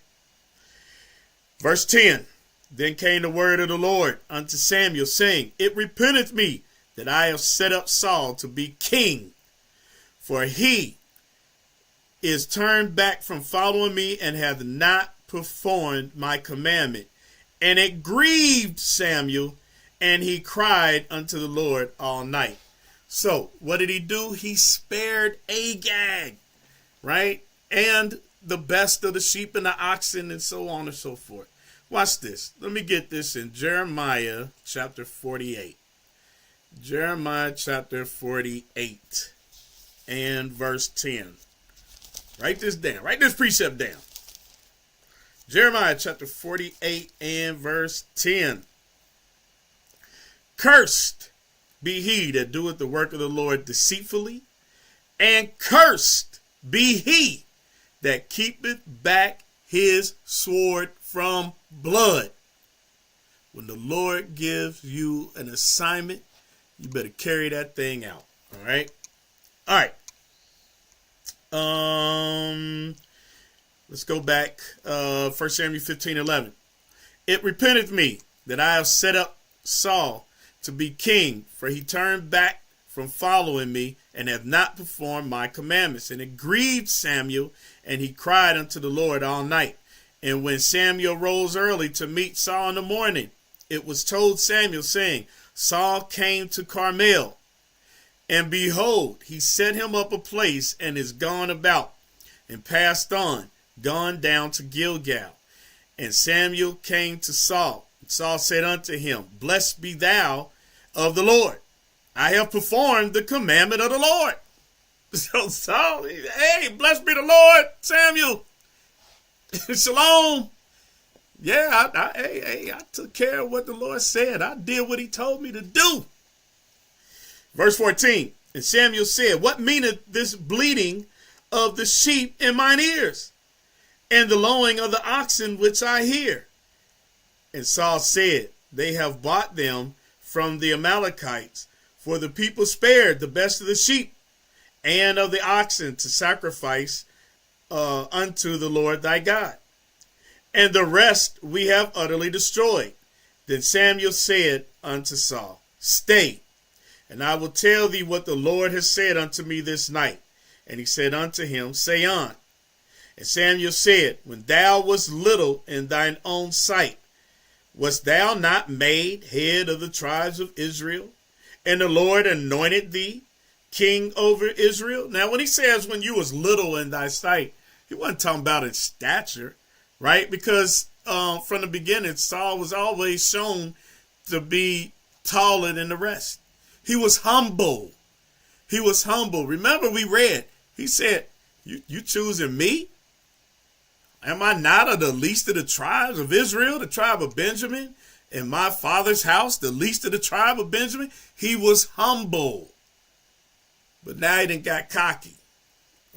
Verse 10. Then came the word of the Lord unto Samuel, saying, it repenteth me that I have set up Saul to be king, for he is turned back from following me and hath not performed my commandment. And it grieved Samuel, and he cried unto the Lord all night. So what did he do? He spared Agag, right? And the best of the sheep and the oxen and so on and so forth. Watch this. Let me get this in Jeremiah chapter 48. Jeremiah chapter 48 and verse 10. Write this down. Write this precept down. Jeremiah chapter 48 and verse 10. Cursed be he that doeth the work of the Lord deceitfully, and cursed be he that keepeth back his sword from blood. When the Lord gives you an assignment, you better carry that thing out. All right. All right. Let's go back. 1 Samuel 15:11. It repenteth me that I have set up Saul to be king, for he turned back from following me and hath not performed my commandments. And it grieved Samuel, and he cried unto the Lord all night. And when Samuel rose early to meet Saul in the morning, it was told Samuel, saying, Saul came to Carmel, and behold, he set him up a place and is gone about, and passed on, gone down to Gilgal. And Samuel came to Saul. Saul said unto him, Blessed be thou of the Lord. I have performed the commandment of the Lord. So Saul, hey, blessed be the Lord, Samuel. Shalom. Yeah, I took care of what the Lord said. I did what he told me to do. Verse 14, and Samuel said, What meaneth this bleating of the sheep in mine ears, and the lowing of the oxen which I hear? And Saul said, They have bought them from the Amalekites, for the people spared the best of the sheep and of the oxen to sacrifice unto the Lord thy God. And the rest we have utterly destroyed. Then Samuel said unto Saul, Stay, and I will tell thee what the Lord has said unto me this night. And he said unto him, Say on. And Samuel said, When thou wast little in thine own sight, wast thou not made head of the tribes of Israel? And the Lord anointed thee king over Israel. Now, when he says when you was little in thy sight, he wasn't talking about in stature, right? Because from the beginning, Saul was always shown to be taller than the rest. He was humble. He was humble. Remember, we read, he said, you choosing me? Am I not of the least of the tribes of Israel, the tribe of Benjamin? In my father's house, the least of the tribe of Benjamin? He was humble. But now he done got cocky.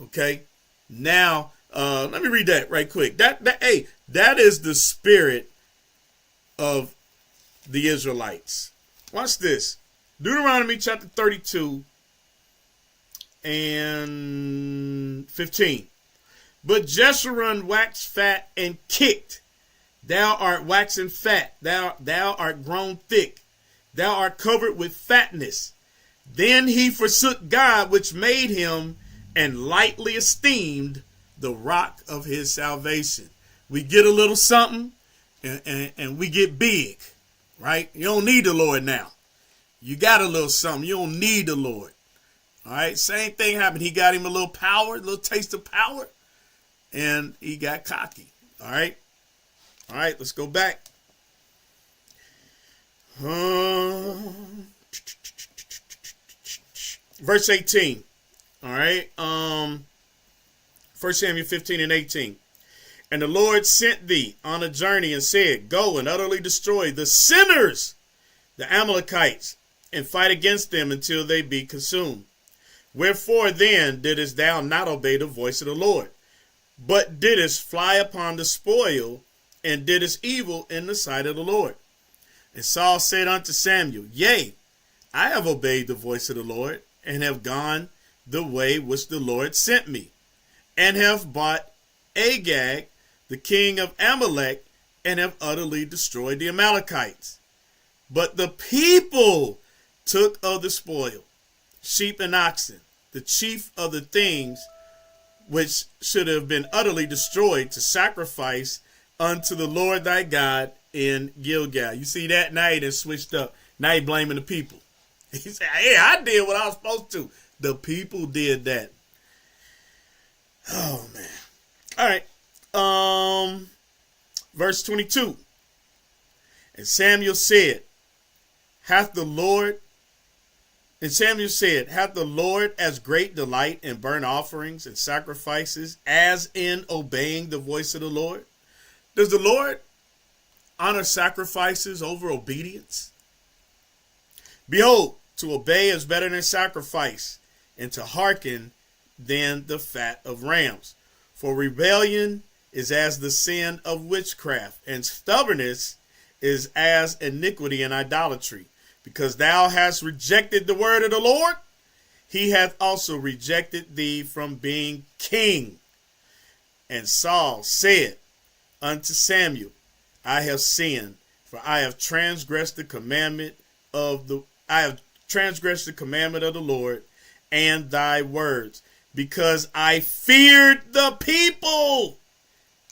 Okay? Now, let me read that right quick. That is the spirit of the Israelites. Watch this. Deuteronomy chapter 32 and 15. But Jeshurun waxed fat and kicked. Thou art waxen fat. Thou art grown thick. Thou art covered with fatness. Then he forsook God which made him, and lightly esteemed the rock of his salvation. We get a little something and we get big, right? You don't need the Lord now. You got a little something. You don't need the Lord. All right. Same thing happened. He got him a little power, a little taste of power, and he got cocky. All right. All right. Let's go back. Verse 18. All right. 1 Samuel 15 and 18. And the Lord sent thee on a journey and said, Go and utterly destroy the sinners, the Amalekites, and fight against them until they be consumed. Wherefore then didst thou not obey the voice of the Lord, but didst fly upon the spoil, and didst evil in the sight of the Lord? And Saul said unto Samuel, Yea, I have obeyed the voice of the Lord, and have gone the way which the Lord sent me, and have bought Agag, the king of Amalek, and have utterly destroyed the Amalekites. But the people took of the spoil, sheep and oxen, the chief of the things which should have been utterly destroyed, to sacrifice unto the Lord thy God in Gilgal. You see that? Now he done switched up. Now he blaming the people. He said, hey, I did what I was supposed to. The people did that. Oh, man. All right. Verse 22. And Samuel said, hath the Lord as great delight in burnt offerings and sacrifices as in obeying the voice of the Lord? Does the Lord honor sacrifices over obedience? Behold, to obey is better than sacrifice, and to hearken than the fat of rams. For rebellion is as the sin of witchcraft, and stubbornness is as iniquity and idolatry. Because thou hast rejected the word of the Lord, he hath also rejected thee from being king. And Saul said unto Samuel, I have sinned, for I have transgressed the commandment of the Lord and thy words, because I feared the people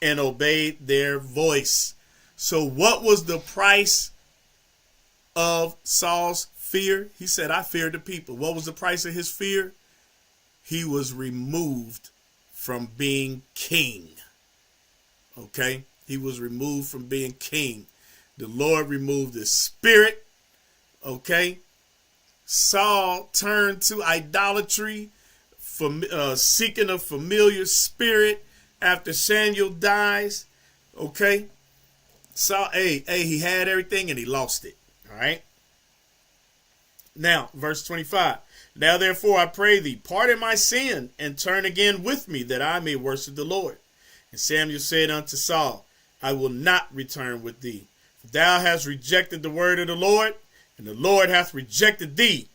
and obeyed their voice. So what was the price of Saul's fear? He said, I feared the people. What was the price of his fear? He was removed from being king. Okay? He was removed from being king. The Lord removed his spirit. Okay? Saul turned to idolatry, seeking a familiar spirit after Samuel dies. Okay? Saul, he had everything and he lost it. All right? Now, verse 25. Now, therefore, I pray thee, pardon my sin and turn again with me that I may worship the Lord. And Samuel said unto Saul, I will not return with thee. For thou hast rejected the word of the Lord, and the Lord hath rejected thee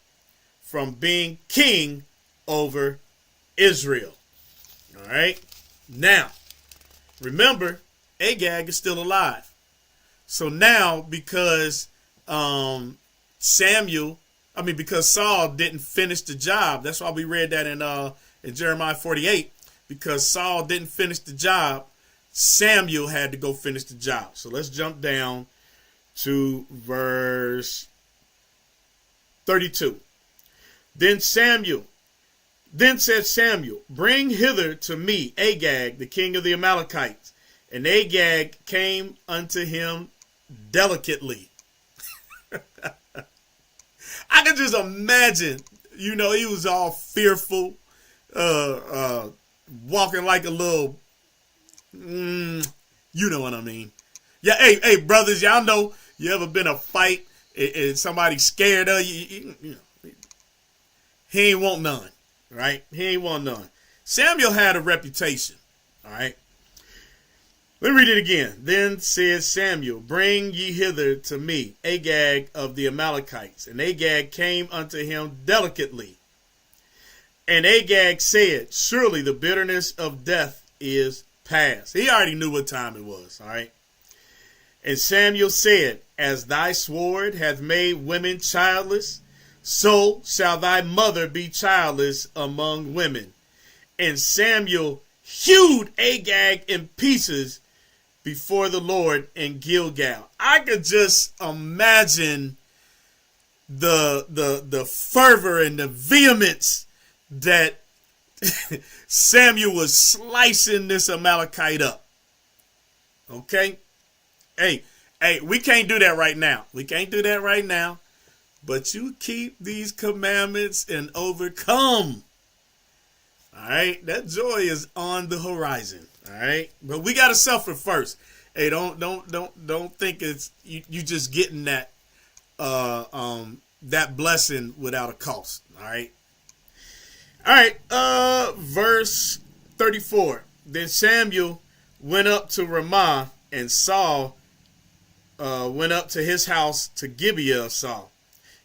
from being king over Israel. All right. Now, remember, Agag is still alive. So now, because because Saul didn't finish the job. That's why we read that in Jeremiah 48. Because Saul didn't finish the job, Samuel had to go finish the job. So let's jump down to verse 32. Then said Samuel, bring hither to me Agag, the king of the Amalekites. And Agag came unto him delicately. I can just imagine, he was all fearful, walking like a little, you know what I mean. Yeah, hey, brothers, y'all know, you ever been in a fight and somebody scared of you? He ain't want none, right? He ain't want none. Samuel had a reputation, all right? Let me read it again. Then said Samuel, bring ye hither to me Agag of the Amalekites. And Agag came unto him delicately. And Agag said, surely the bitterness of death is past. He already knew what time it was, all right? And Samuel said, as thy sword hath made women childless, so shall thy mother be childless among women. And Samuel hewed Agag in pieces before the Lord in Gilgal. I could just imagine the fervor and the vehemence that Samuel was slicing this Amalekite up. Okay? Hey, we can't do that right now. We can't do that right now. But you keep these commandments and overcome. All right? That joy is on the horizon. All right? But we got to suffer first. Hey, don't think it's you just getting that that blessing without a cost. All right? All right, verse 34. Then Samuel went up to Ramah, and Saul went up to his house to Gibeah of Saul.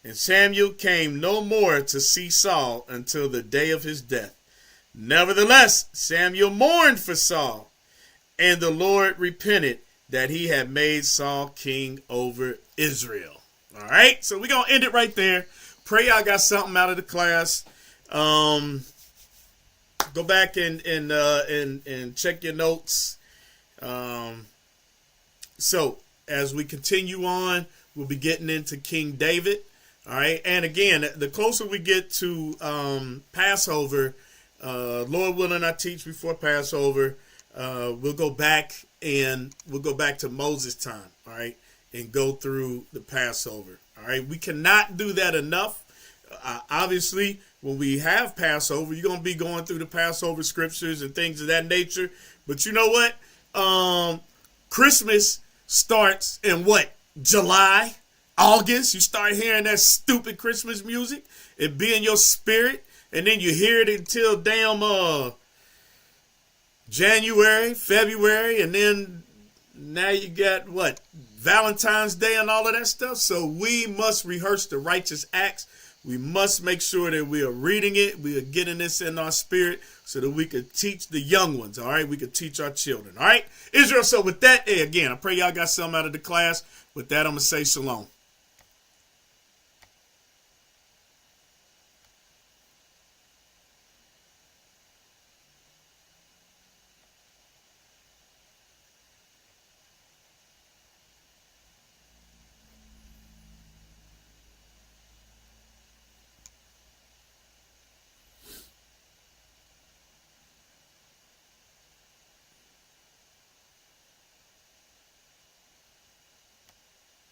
And Samuel came no more to see Saul until the day of his death. Nevertheless, Samuel mourned for Saul, and the Lord repented that he had made Saul king over Israel. All right, so we're going to end it right there. Pray y'all got something out of the class. Go back and check your notes. So as we continue on, we'll be getting into King David. All right. And again, the closer we get to Passover, Lord willing, I teach before Passover. We'll go back to Moses' time. All right. And go through the Passover. All right. We cannot do that enough. Obviously, when we have Passover, you're going to be going through the Passover scriptures and things of that nature. But you know what? Christmas starts in what? July, August. You start hearing that stupid Christmas music. It be in your spirit. And then you hear it until damn January, February. And then now you got what? Valentine's Day and all of that stuff. So we must rehearse the righteous acts. We must make sure that we are reading it. We are getting this in our spirit so that we could teach the young ones. All right. We could teach our children. All right. Israel. So with that, hey, again, I pray y'all got something out of the class. With that, I'm going to say shalom.